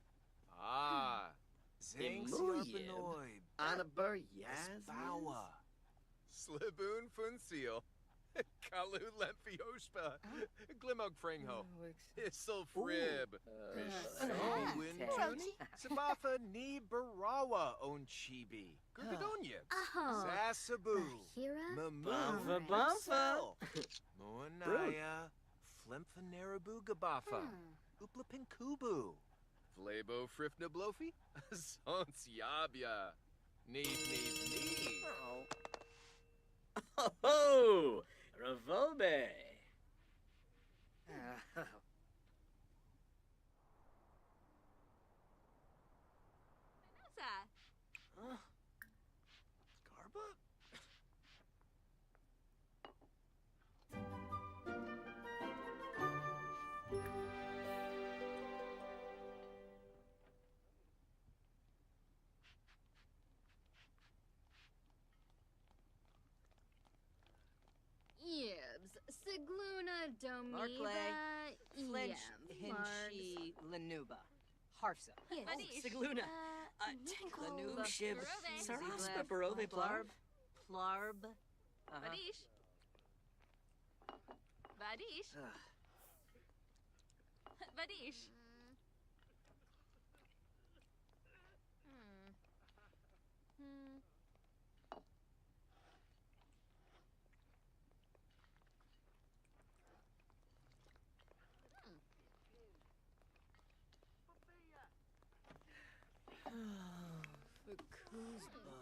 Ah. Zinx
Imuyib.
yarpanoid.
Anabur Yaz.
Bawa. Sliboon funseal. Kalu lempioshpa. Glimog frangho. Issel frib. Mishlabi wintuni. Sabafa ni barawa on chibi. Gurgadonyib. Sasabu.
Bumfa
Mamu.
bumfa.
Moanaya. Flemfanerabu gabafa. Uplapinkubu. Flabo frifna blofi. Sons yabya. Need.
Oh, Ravobe. Huh? Garba?
Yibs, Sigluna, Domiva,
Flinch,
Yem,
Hinchi, Lanuba. Harfsa.
Yes.
Sigluna.
Tinkle,
Lanu, Shib,
Barove,
Saraspa, Barove, Blarb.
Plarb,
Uh-huh.
Vadish. Vadish. Vadish.
Kuzba.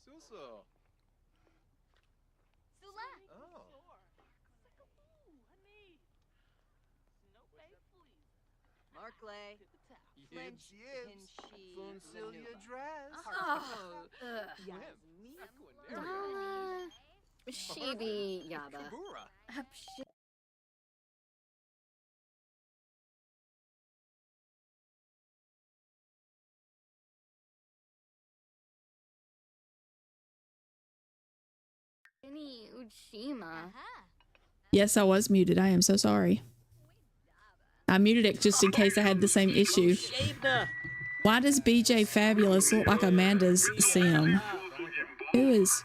Suso.
Sula.
Oh.
Markley. Flinch,
Yibs.
Hinchi,
Fonsilia
Lanuba.
dress.
Oh,
Yasmin.
Shibi Yaba.
Kabura.
Any Uchima.
Yes, I was muted. I am so sorry. I muted it just in case I had the same issue.
Shavna.
Why does BJ Fabulous look like Amanda's sim? Who is...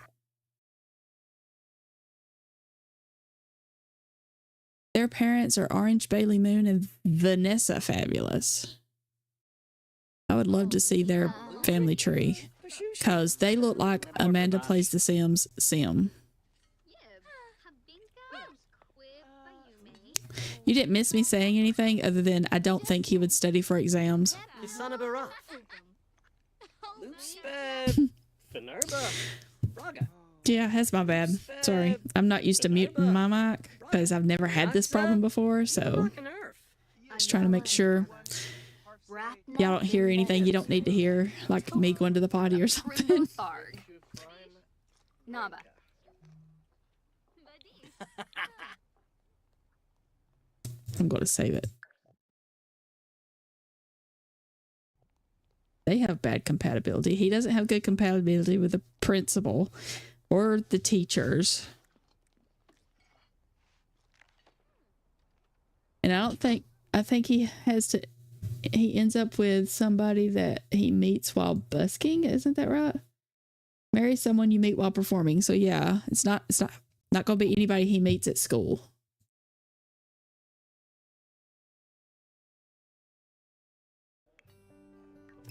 Their parents are Orange Bailey Moon and Vanessa Fabulous. I would love to see their family tree. Because they look like Amanda Plays the Sims sim. You didn't miss me saying anything other than I don't think he would study for exams.
Isana Baraf. Loopsped. Fenerba. Raga.
Yeah, that's my bad. Sorry. I'm not used to muting my mic because I've never had this problem before. So just trying to make sure y'all don't hear anything you don't need to hear, like me going to the potty or something.
Naba.
I'm going to save it. They have bad compatibility. He doesn't have good compatibility with the principal or the teachers. And I think he ends up with somebody that he meets while busking. Isn't that right? Marry someone you meet while performing. So yeah, it's not going to be anybody he meets at school.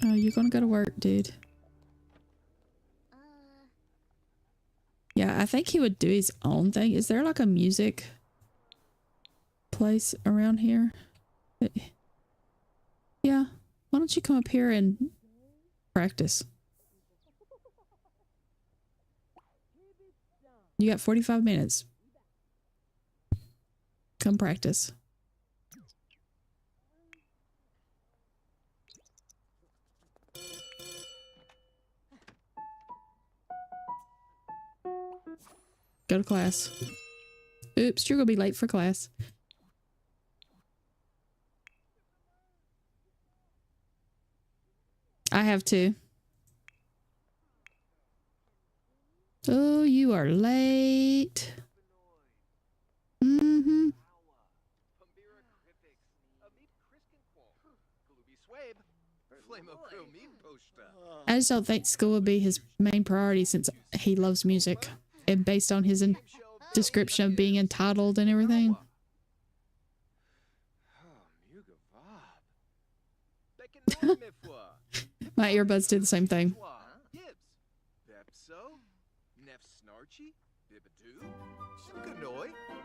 Oh, you're going to go to work, dude. Yeah, I think he would do his own thing. Is there like a music place around here? Yeah. Why don't you come up here and practice? You got 45 minutes. Come practice. Go to class. Oops, you're gonna be late for class. I have to. Oh, you are late. Mm-hmm. I just don't think school would be his main priority since he loves music. And based on his description of being entitled and everything. My earbuds did the same thing.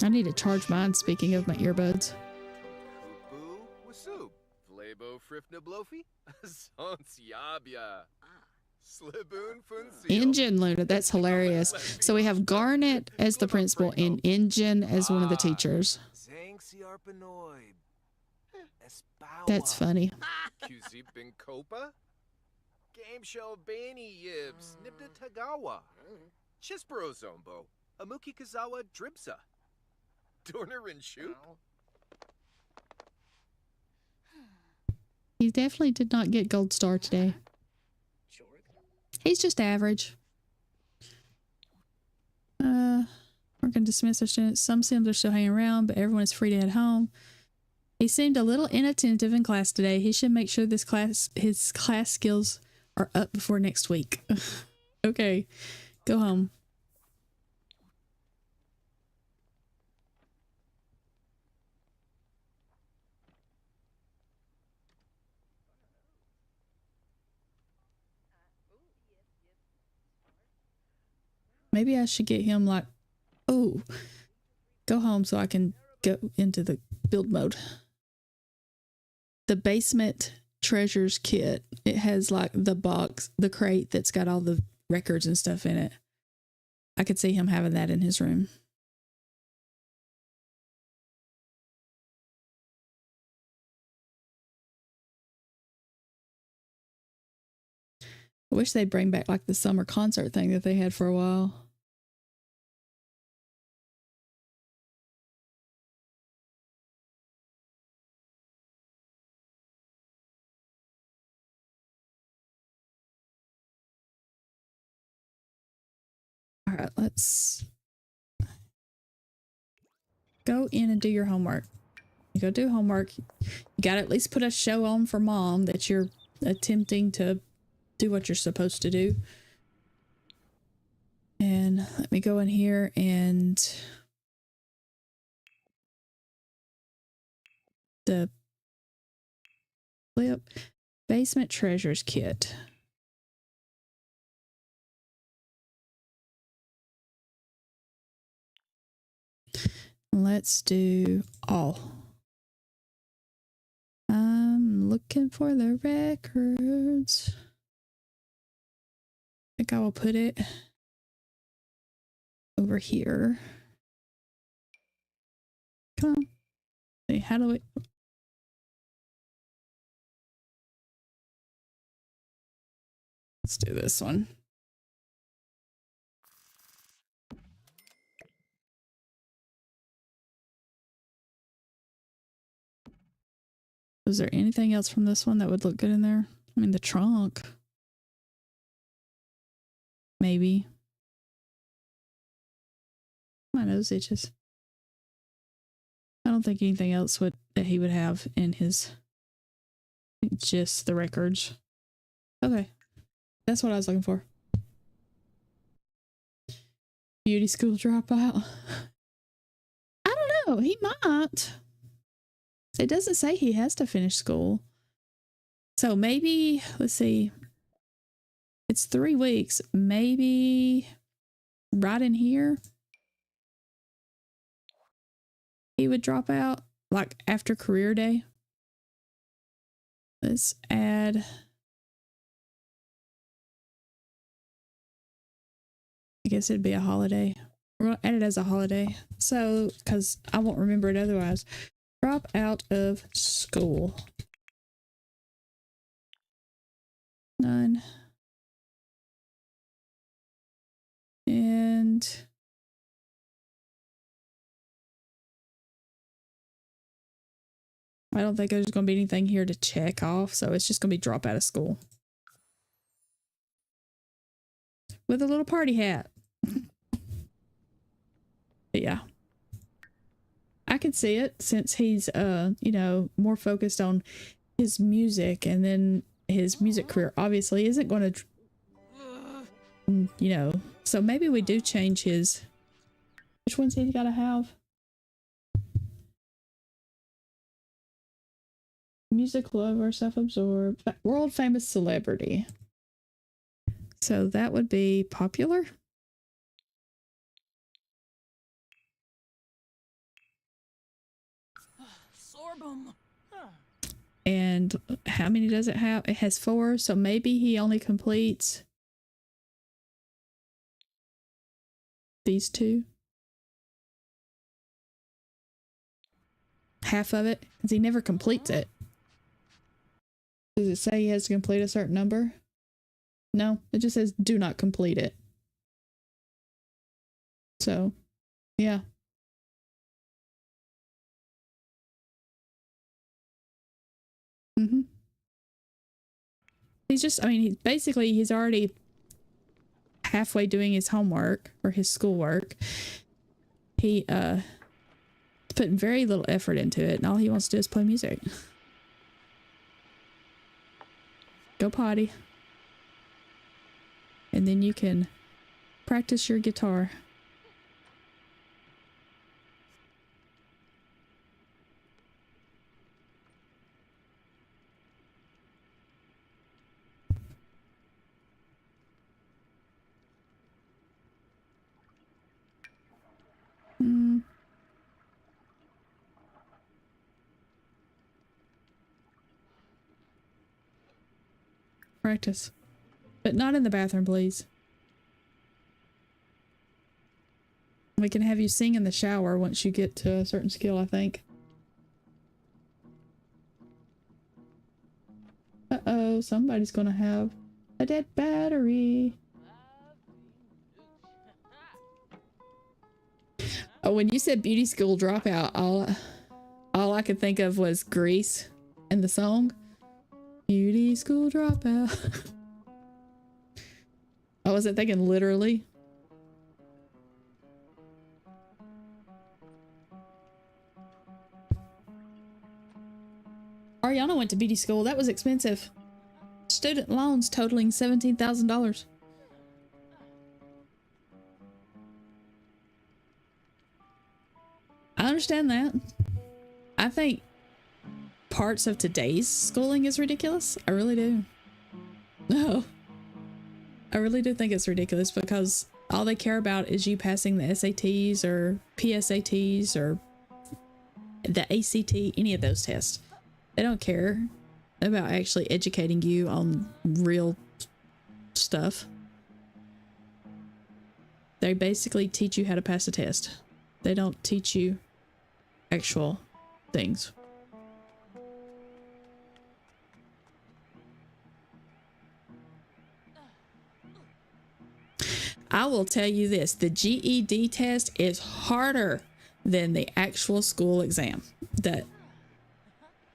I need to charge mine, speaking of my earbuds. Engine Luna, that's hilarious. So we have Garnet as the principal and Engine as one of the teachers. That's funny.
Game show Bani Yibs, Nibda Tagawa, Chisboro Zombo, Amuki Kazawa Dribsa, Dorner and Shoop.
He definitely did not get gold star today. He's just average. We're going to dismiss our students. Some Sims are still hanging around, but everyone is free to head home. He seemed a little inattentive in class today. He should make sure his class skills are up before next week. Okay, go home. Maybe I should get him like, oh, go home so I can go into the build mode. The basement treasures kit. It has like the box, the crate that's got all the records and stuff in it. I could see him having that in his room. I wish they'd bring back like the summer concert thing that they had for a while. All right, let's go in and do your homework. You go do homework. You got to at least put a show on for mom that you're attempting to do what you're supposed to do. And let me go in here and the flip basement treasures kit. Let's do all. I'm looking for the records. I think I will put it over here. Come on. See, how do we... Let's do this one. Was there anything else from this one that would look good in there? I mean, the trunk. Maybe. My nose itches. I don't think anything else that he would have in his... Just the records. Okay. That's what I was looking for. Beauty school dropout. I don't know. He might. It doesn't say he has to finish school. So maybe, let's see. It's 3 weeks. Maybe right in here, he would drop out, like after career day. Let's add. I guess it'd be a holiday. We're going to add it as a holiday. So, because I won't remember it otherwise. Drop out of school. None. And I don't think there's going to be anything here to check off, so it's just going to be drop out of school. With a little party hat. But yeah. I can see it since he's, you know, more focused on his music, and then his music career obviously isn't going to, you know, so maybe we do change his, which one's he got to have? Music lover, self-absorbed, world famous celebrity. So that would be popular.
Sorbum.
And how many does it have? It has 4, so maybe he only completes these 2. Half of it, because he never completes it. Does it say he has to complete a certain number? No, it just says do not complete it. So, yeah. He's just, I mean, he's already halfway doing his homework or his schoolwork. He put very little effort into it, and all he wants to do is play music. Go potty. And then you can practice your guitar. Practice. But not in the bathroom, please. We can have you sing in the shower once you get to a certain skill, I think. Uh-oh, somebody's gonna have a dead battery. Oh, when you said beauty school dropout, all I could think of was Grease and the song. Beauty school dropout. I wasn't thinking literally. Ariana went to beauty school. That was expensive. Student loans totaling $17,000. I understand that. I think parts of today's schooling is ridiculous. I really do. No. I really do think it's ridiculous because all they care about is you passing the SATs or PSATs or the ACT, any of those tests. They don't care about actually educating you on real stuff. They basically teach you how to pass a test. They don't teach you actual things. I will tell you this, the GED test is harder than the actual school exam.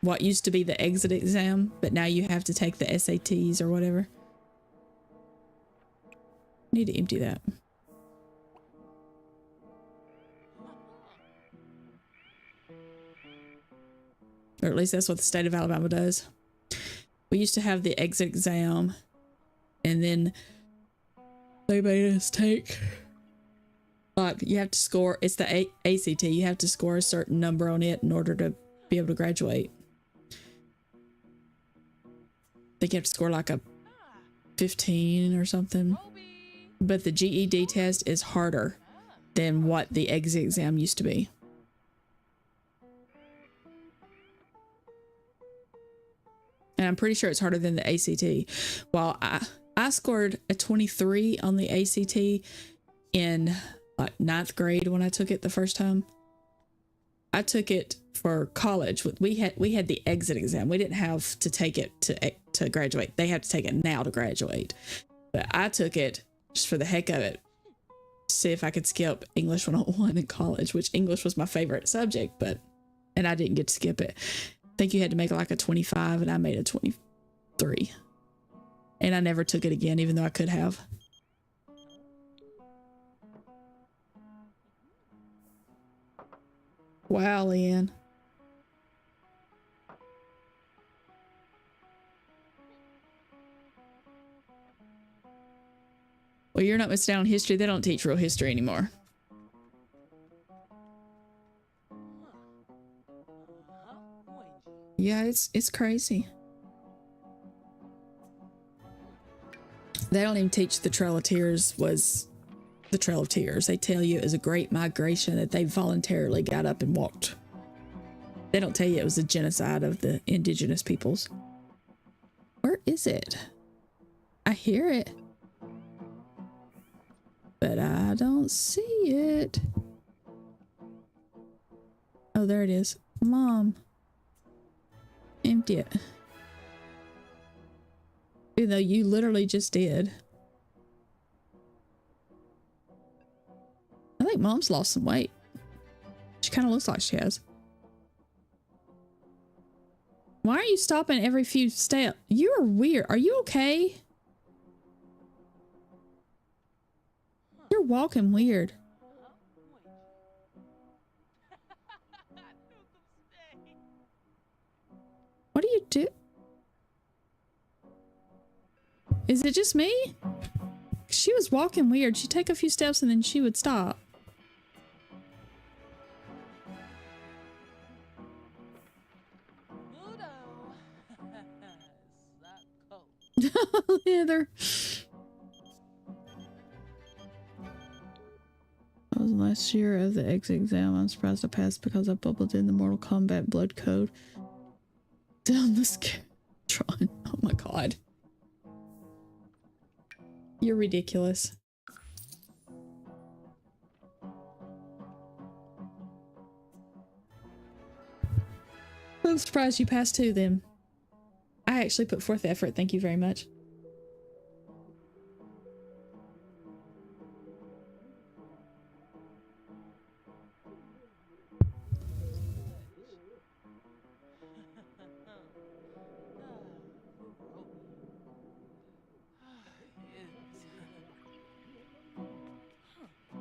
What used to be the exit exam, but now you have to take the SATs or whatever. Need to empty that. Or at least that's what the state of Alabama does. We used to have the exit exam, and then they made us take, like, you have to score, it's the ACT, you have to score a certain number on it in order to be able to graduate. I think you have to score like a 15 or something. But the GED test is harder than what the exit exam used to be. And I'm pretty sure it's harder than the ACT. While I scored a 23 on the ACT in like 9th grade when I took it the first time. I took it for college. We had the exit exam. We didn't have to take it to graduate. They have to take it now to graduate. But I took it just for the heck of it. See if I could skip English 101 in college, which English was my favorite subject, and I didn't get to skip it. think you had to make like a 25 and I made a 23. And I never took it again, even though I could have. Wow, Leanne. Well, you're not missing out on history. They don't teach real history anymore. Yeah, it's crazy. They don't even teach the Trail of Tears was the Trail of Tears. They tell you it was a great migration that they voluntarily got up and walked. They don't tell you it was a genocide of the indigenous peoples. Where is it? I hear it, but I don't see it. Oh, there it is. Mom. Empty it. Even though you literally just did. I think Mom's lost some weight. She kind of looks like she has. Why are you stopping every few steps? You're weird. Are you okay? You're walking weird. What do you do? Is it just me? She was walking weird. She'd take a few steps and then she would stop. Heather. That was last year of the exit exam. I'm surprised I passed because I bubbled in the Mortal Kombat blood code. Down the Scatron. Oh my god. You're ridiculous. I'm surprised you passed too then. I actually put forth the effort. Thank you very much.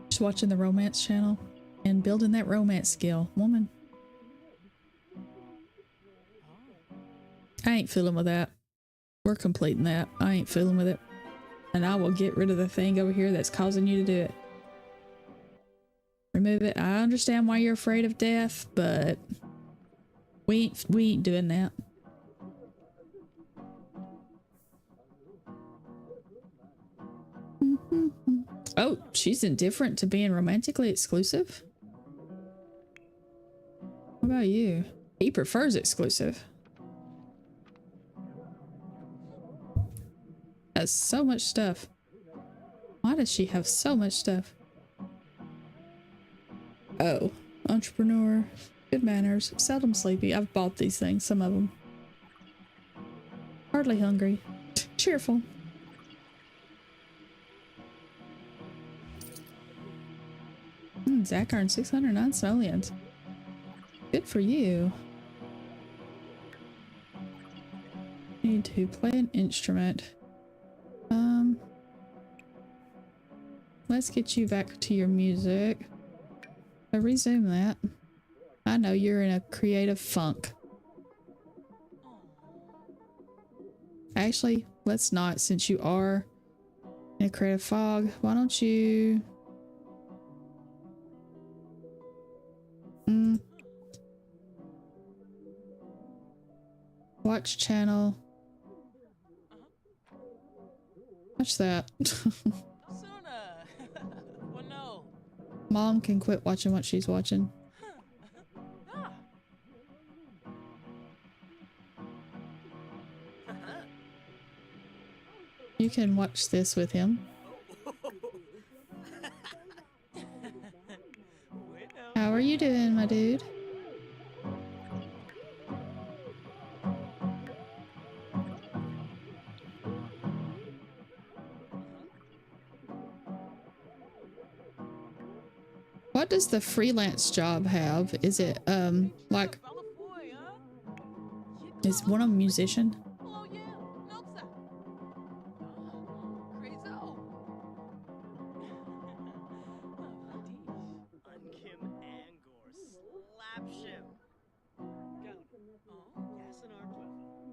Just watching the romance channel and building that romance skill. Woman. I ain't fooling with that. We're completing that. I ain't fooling with it. And I will get rid of the thing over here that's causing you to do it. Remove it. I understand why you're afraid of death, but we ain't doing that. Oh, she's indifferent to being romantically exclusive? What about you? He prefers exclusive. Has so much stuff. Why does she have so much stuff? Oh, entrepreneur, good manners, seldom sleepy. I've bought these things, some of them. Hardly hungry, cheerful. Zach earned 609 simoleons. Good for you. Need to play an instrument. Let's get you back to your music. Resume that. I know you're in a creative funk. Actually, let's not, since you are in a creative fog. Why don't you... Watch channel. Watch that. Mom can quit watching what she's watching. You can watch this with him. How are you doing, my dude? What does the freelance job have? Is it like Is one of them a musician?
Oh, yeah. Lopsa. Crazo.
Unkim Angor. Slapship.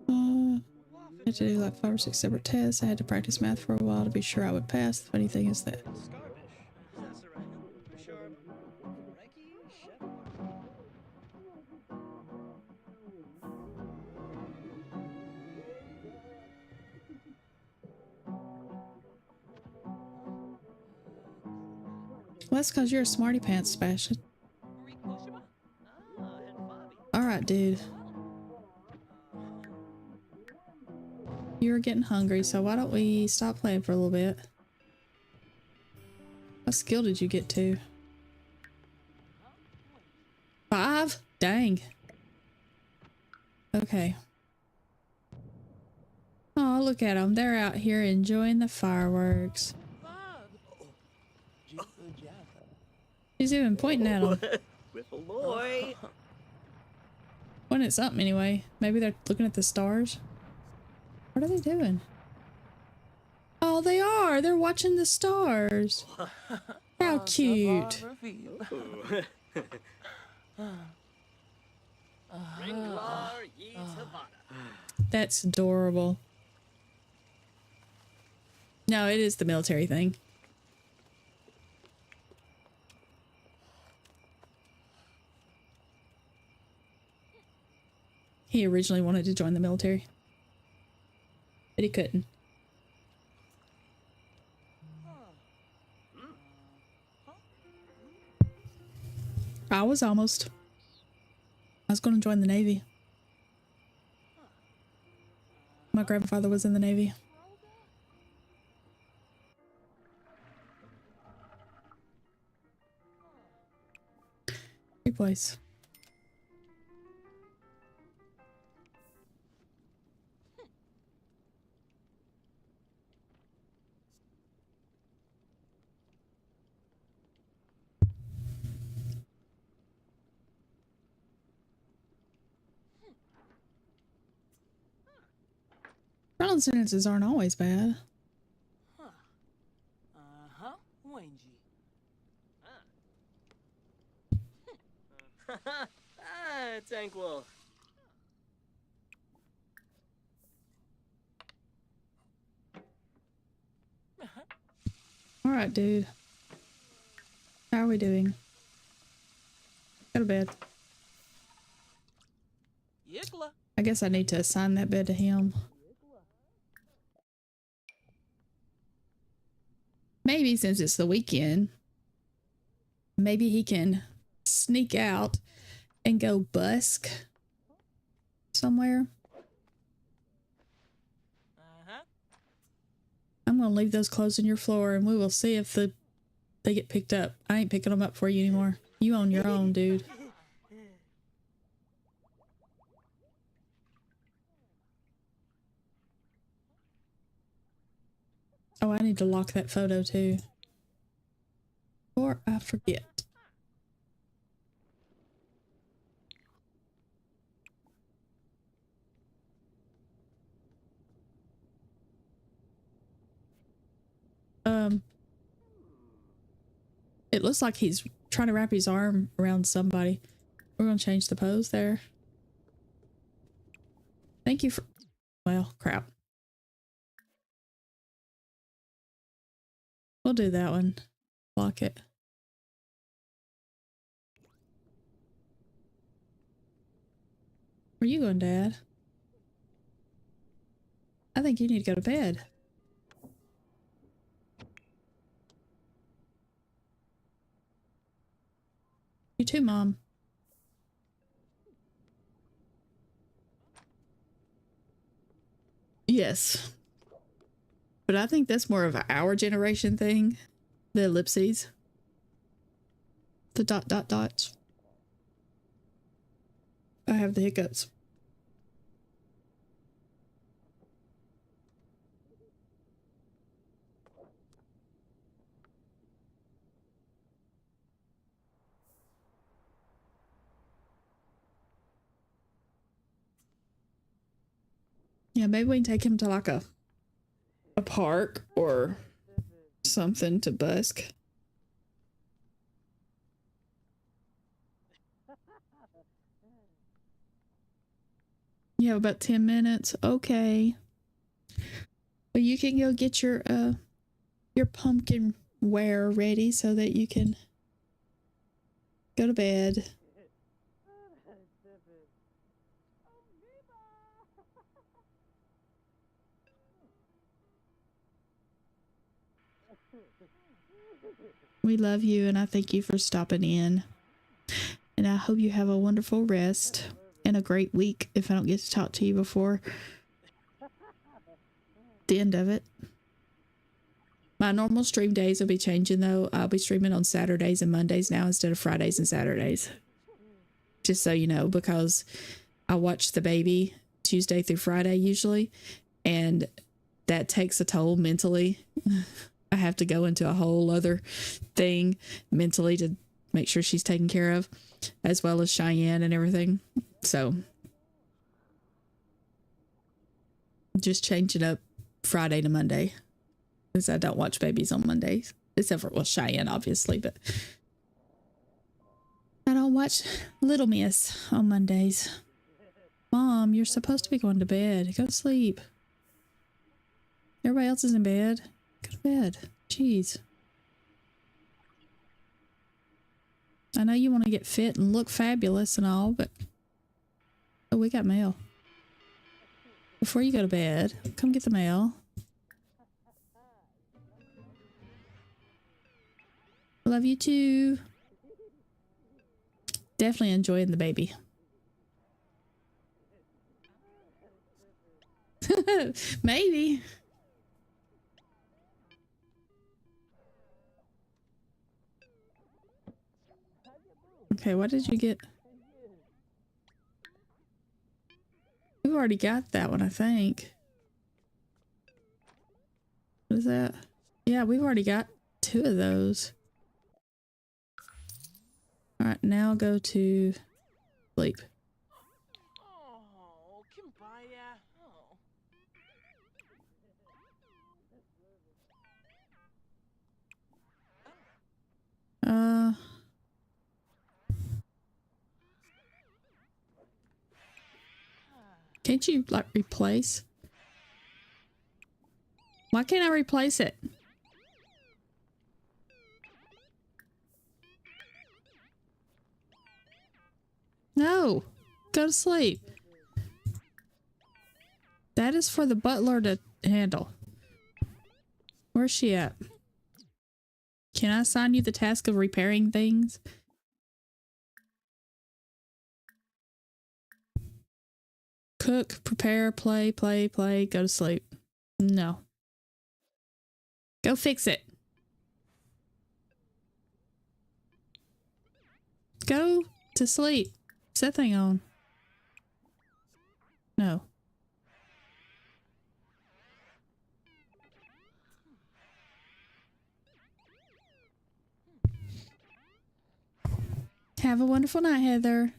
I had to do like 5 or 6 separate tests. I had to practice math for a while to be sure I would pass. The funny thing is that
Scarbish. Zasarah. Sharp. Reiki. Chef.
well, that's because you're a smarty pants, Sebastian.
Marie Koshima.
Henford.
Alright, dude. You're getting hungry, so why don't we stop playing for a little bit? What skill did you get to? 5? Dang. Okay. Oh, look at them. They're out here enjoying the fireworks. She's even pointing at them.
With a loy.
Pointing at something anyway. Maybe they're looking at the stars. What are they doing? Oh, they are. They're watching the stars. How cute.
Ringlar ye Tabata.
That's adorable. No, it is the military thing. He originally wanted to join the military, but he couldn't. I was almost. I was going to join the Navy. My grandfather was in the Navy. Great place. Trial sentences aren't always bad.
Wenji.
Tranquil.
All right, dude. How are we doing? Go to bed.
Yikla.
I guess I need to assign that bed to him. Maybe since it's the weekend, maybe he can sneak out and go busk somewhere. I'm gonna leave those clothes on your floor and we will see if they get picked up. I ain't picking them up for you anymore. You own your own, dude. Oh, I need to lock that photo too. Or I forget. It looks like he's trying to wrap his arm around somebody. We're gonna change the pose there. Thank you for... Well, crap. We'll do that one. Lock it. Where you going, Dad? I think you need to go to bed. You too, Mom. Yes. But I think that's more of our generation thing. The ellipses. The dot dot dots. I have the hiccups. Yeah, maybe we can take him to like a park or something to busk. You have about 10 minutes. Okay. Well, you can go get your pumpkin wear ready so that you can go to bed. We love you and I thank you for stopping in. And I hope you have a wonderful rest and a great week if I don't get to talk to you before the end of it. My normal stream days will be changing though. I'll be streaming on Saturdays and Mondays now instead of Fridays and Saturdays. Just so you know, because I watch the baby Tuesday through Friday usually, and that takes a toll mentally. I have to go into a whole other thing mentally to make sure she's taken care of, as well as Cheyenne and everything. So just change it up Friday to Monday, because I don't watch babies on Mondays, except for, well, Cheyenne obviously, but I don't watch Little Miss on Mondays. Mom, you're supposed to be going to bed. Go to sleep. Everybody else is in bed. Go to bed. Jeez. I know you want to get fit and look fabulous and all, but... Oh, we got mail. Before you go to bed, come get the mail. Love you too. Definitely enjoying the baby. Maybe. Okay, what did you get? We've already got that one, I think. What is that? Yeah, we've already got 2 of those. All right, now go to sleep.
Oh, Kimbaya. Oh.
Can't you like replace? Why can't I replace it? No, go to sleep. That is for the butler to handle. Where's she at? Can I assign you the task of repairing things? Cook, prepare, play, go to sleep. No. Go fix it. Go to sleep. Set that thing on. No. Have a wonderful night, Heather.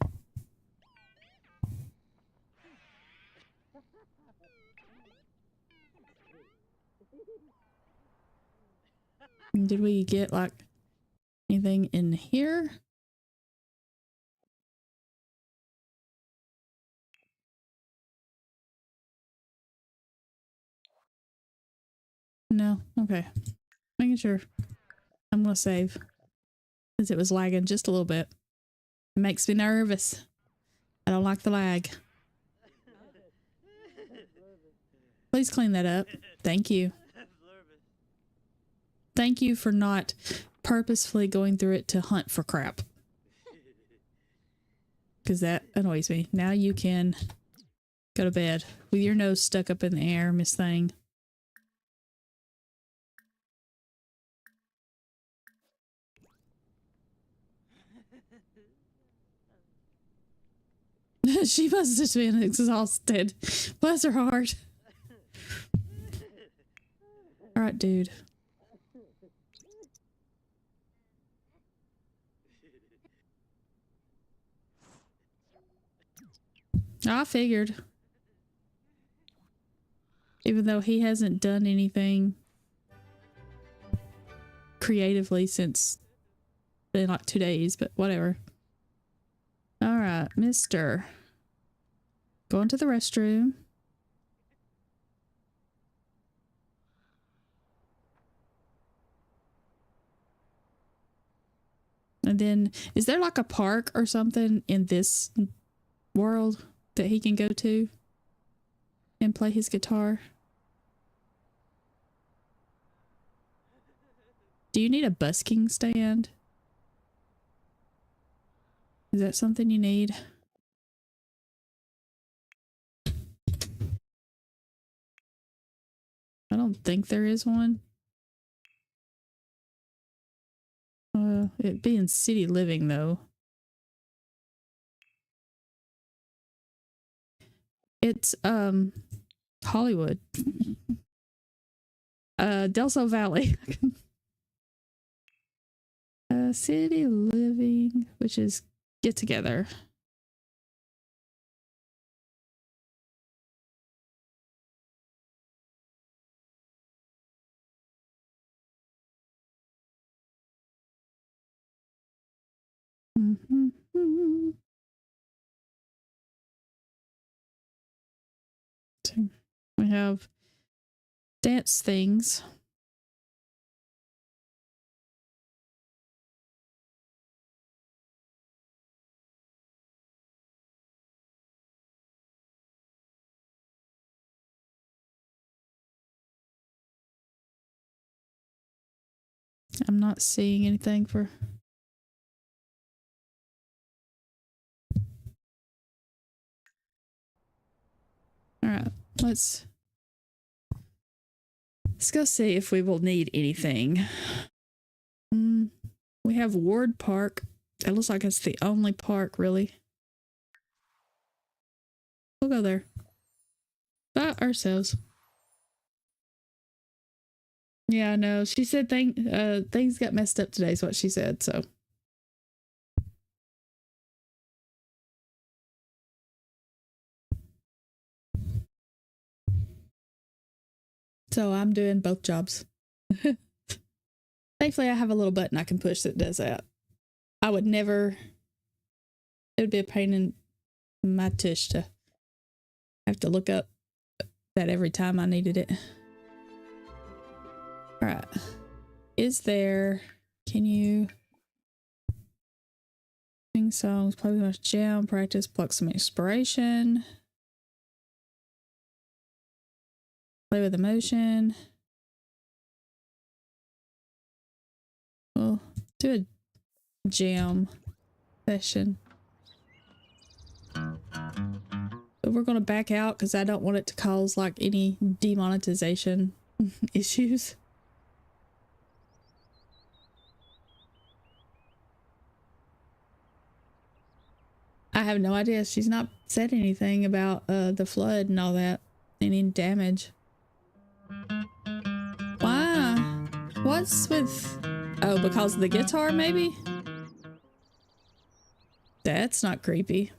Did we get like anything in here? No. Okay. Making sure. I'm gonna save, because it was lagging just a little bit. It makes me nervous. I don't like the lag. Please clean that up. Thank you. Thank you for not purposefully going through it to hunt for crap, because that annoys me. Now you can go to bed with your nose stuck up in the air, Miss Thing. She must have been exhausted. Bless her heart. All right, dude. I figured. Even though he hasn't done anything creatively since in like 2 days, but whatever. All right, mister. Going to the restroom. And then, is there like a park or something in this world that he can go to and play his guitar? Do you need a busking stand? Is that something you need? I don't think there is one. It being city living though. It's Hollywood. Del Sol Valley. City living, which is get together. So we have dance things. I'm not seeing anything for... All right, let's go see if we will need anything. We have Ward Park. It looks like it's the only park, really. We'll go there by ourselves. Yeah, I know. She said things got messed up today is what she said, so. So I'm doing both jobs. Thankfully, I have a little button I can push that does that. I would never... It would be a pain in my tush to have to look up that every time I needed it. All right. Is there... Can you... Sing songs, play with much jam, practice, pluck some inspiration. Play with emotion. We'll do a jam session. But we're going to back out because I don't want it to cause like any demonetization issues. I have no idea. She's not said anything about the flood and all that. Any damage. Why? What's with... Oh, because of the guitar, maybe? That's not creepy.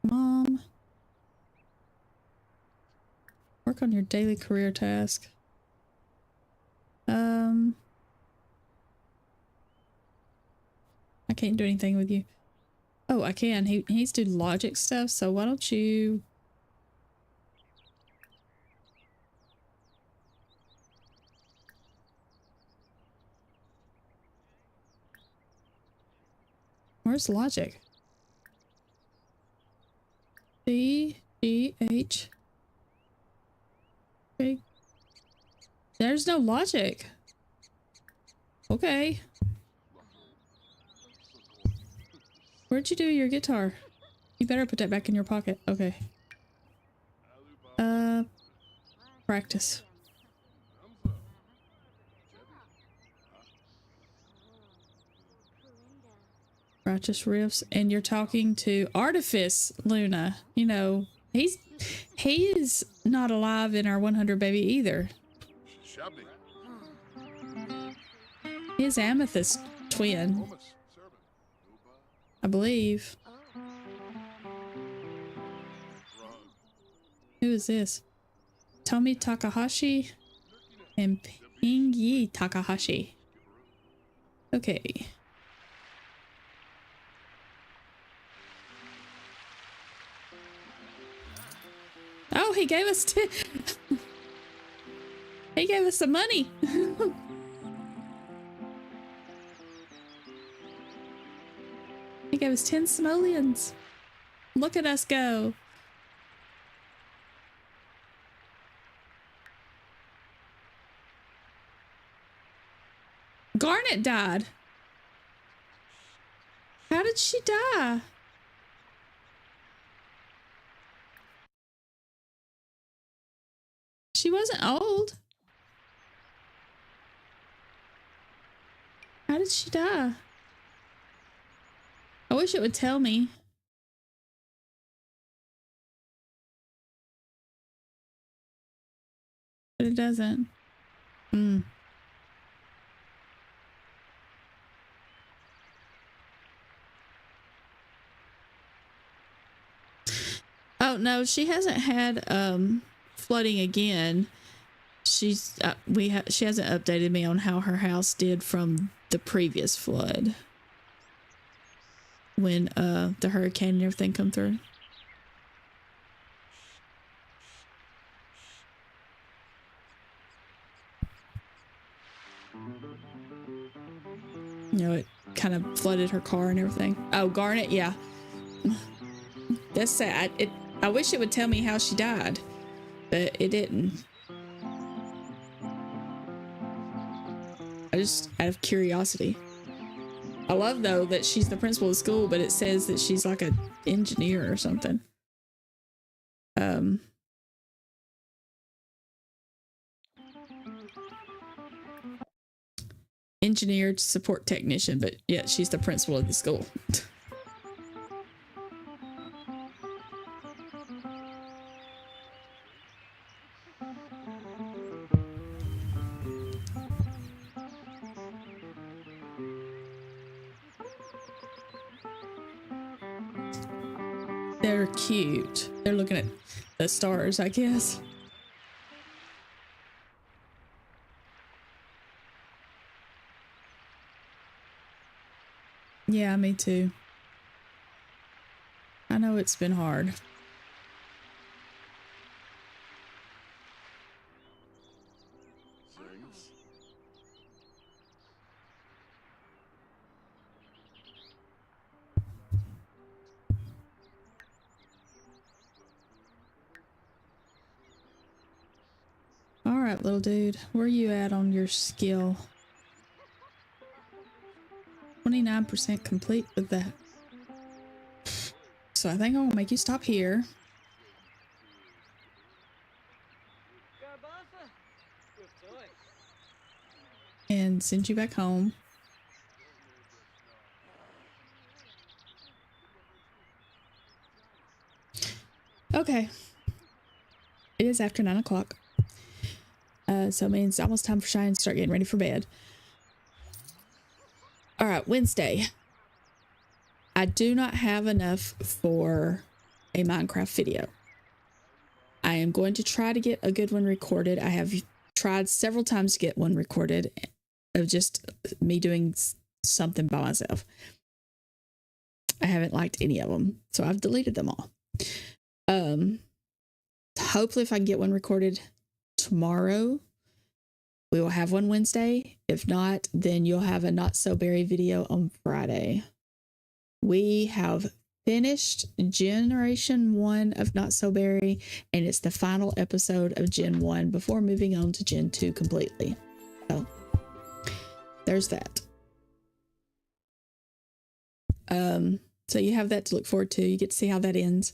Mom. Work on your daily career task. I can't do anything with you. Oh, I can. He needs to do logic stuff, so why don't you... Where's logic? C-G-H... Okay. There's no logic. Okay. Where'd you do your guitar? You better put that back in your pocket. Okay. Practice. Righteous riffs, and you're talking to Artifice, Luna. You know, he is not alive in our 100 baby either. His amethyst twin, I believe. Who is this? Tomi Takahashi and Pingyi Takahashi. Okay. Oh, he gave us he gave us some money. He gave us 10 simoleons. Look at us go. Garnet died. How did she die? She wasn't old. How did she die? I wish it would tell me. But it doesn't. Oh no, she hasn't had flooding again. She's she hasn't updated me on how her house did from the previous flood when the hurricane and everything come through. You know, it kind of flooded her car and everything. Oh, Garnet, yeah. That's sad. I wish it would tell me how she died, but it didn't. I just, out of curiosity. I love, though, that she's the principal of school, but it says that she's like an engineer or something. Engineer support technician, but yeah, she's the principal of the school. They're cute. They're looking at the stars, I guess. Yeah, me too. I know it's been hard. All right, little dude, where are you at on your skill? 29% complete with that. So I think I'm gonna make you stop here. And send you back home. Okay. It is after 9 o'clock. So it means it's almost time for Cheyenne to start getting ready for bed. All right, Wednesday. I do not have enough for a Minecraft video. I am going to try to get a good one recorded. I have tried several times to get one recorded of just me doing something by myself. I haven't liked any of them, so I've deleted them all. Hopefully if I can get one recorded tomorrow, we will have one Wednesday. If not, then you'll have a Not So Berry video on Friday. We have finished Generation 1 of Not So Berry, and it's the final episode of Gen 1 before moving on to Gen 2 completely. So, there's that. So you have that to look forward to. You get to see how that ends.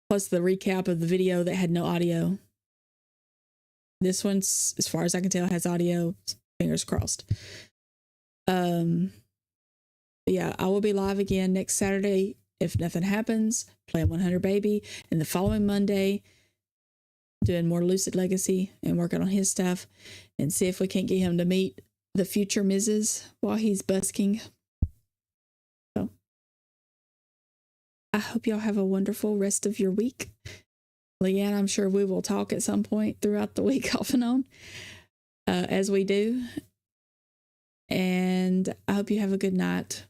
Plus the recap of the video that had no audio. This one's, as far as I can tell, has audio. Fingers crossed. Yeah, I will be live again next Saturday if nothing happens, playing 100 Baby, and the following Monday doing more Lucid Legacy and working on his stuff and see if we can't get him to meet the future Mrs. while he's busking. So I hope y'all have a wonderful rest of your week. Leanne, I'm sure we will talk at some point throughout the week off and on, as we do. And I hope you have a good night.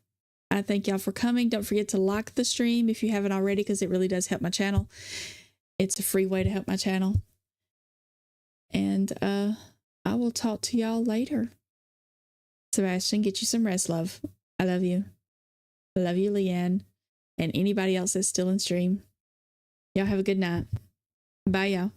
I thank y'all for coming. Don't forget to like the stream if you haven't already, because it really does help my channel. It's a free way to help my channel. And I will talk to y'all later. Sebastian, get you some rest, love. I love you. I love you, Leanne. And anybody else that's still in stream. Y'all have a good night. Bye, y'all.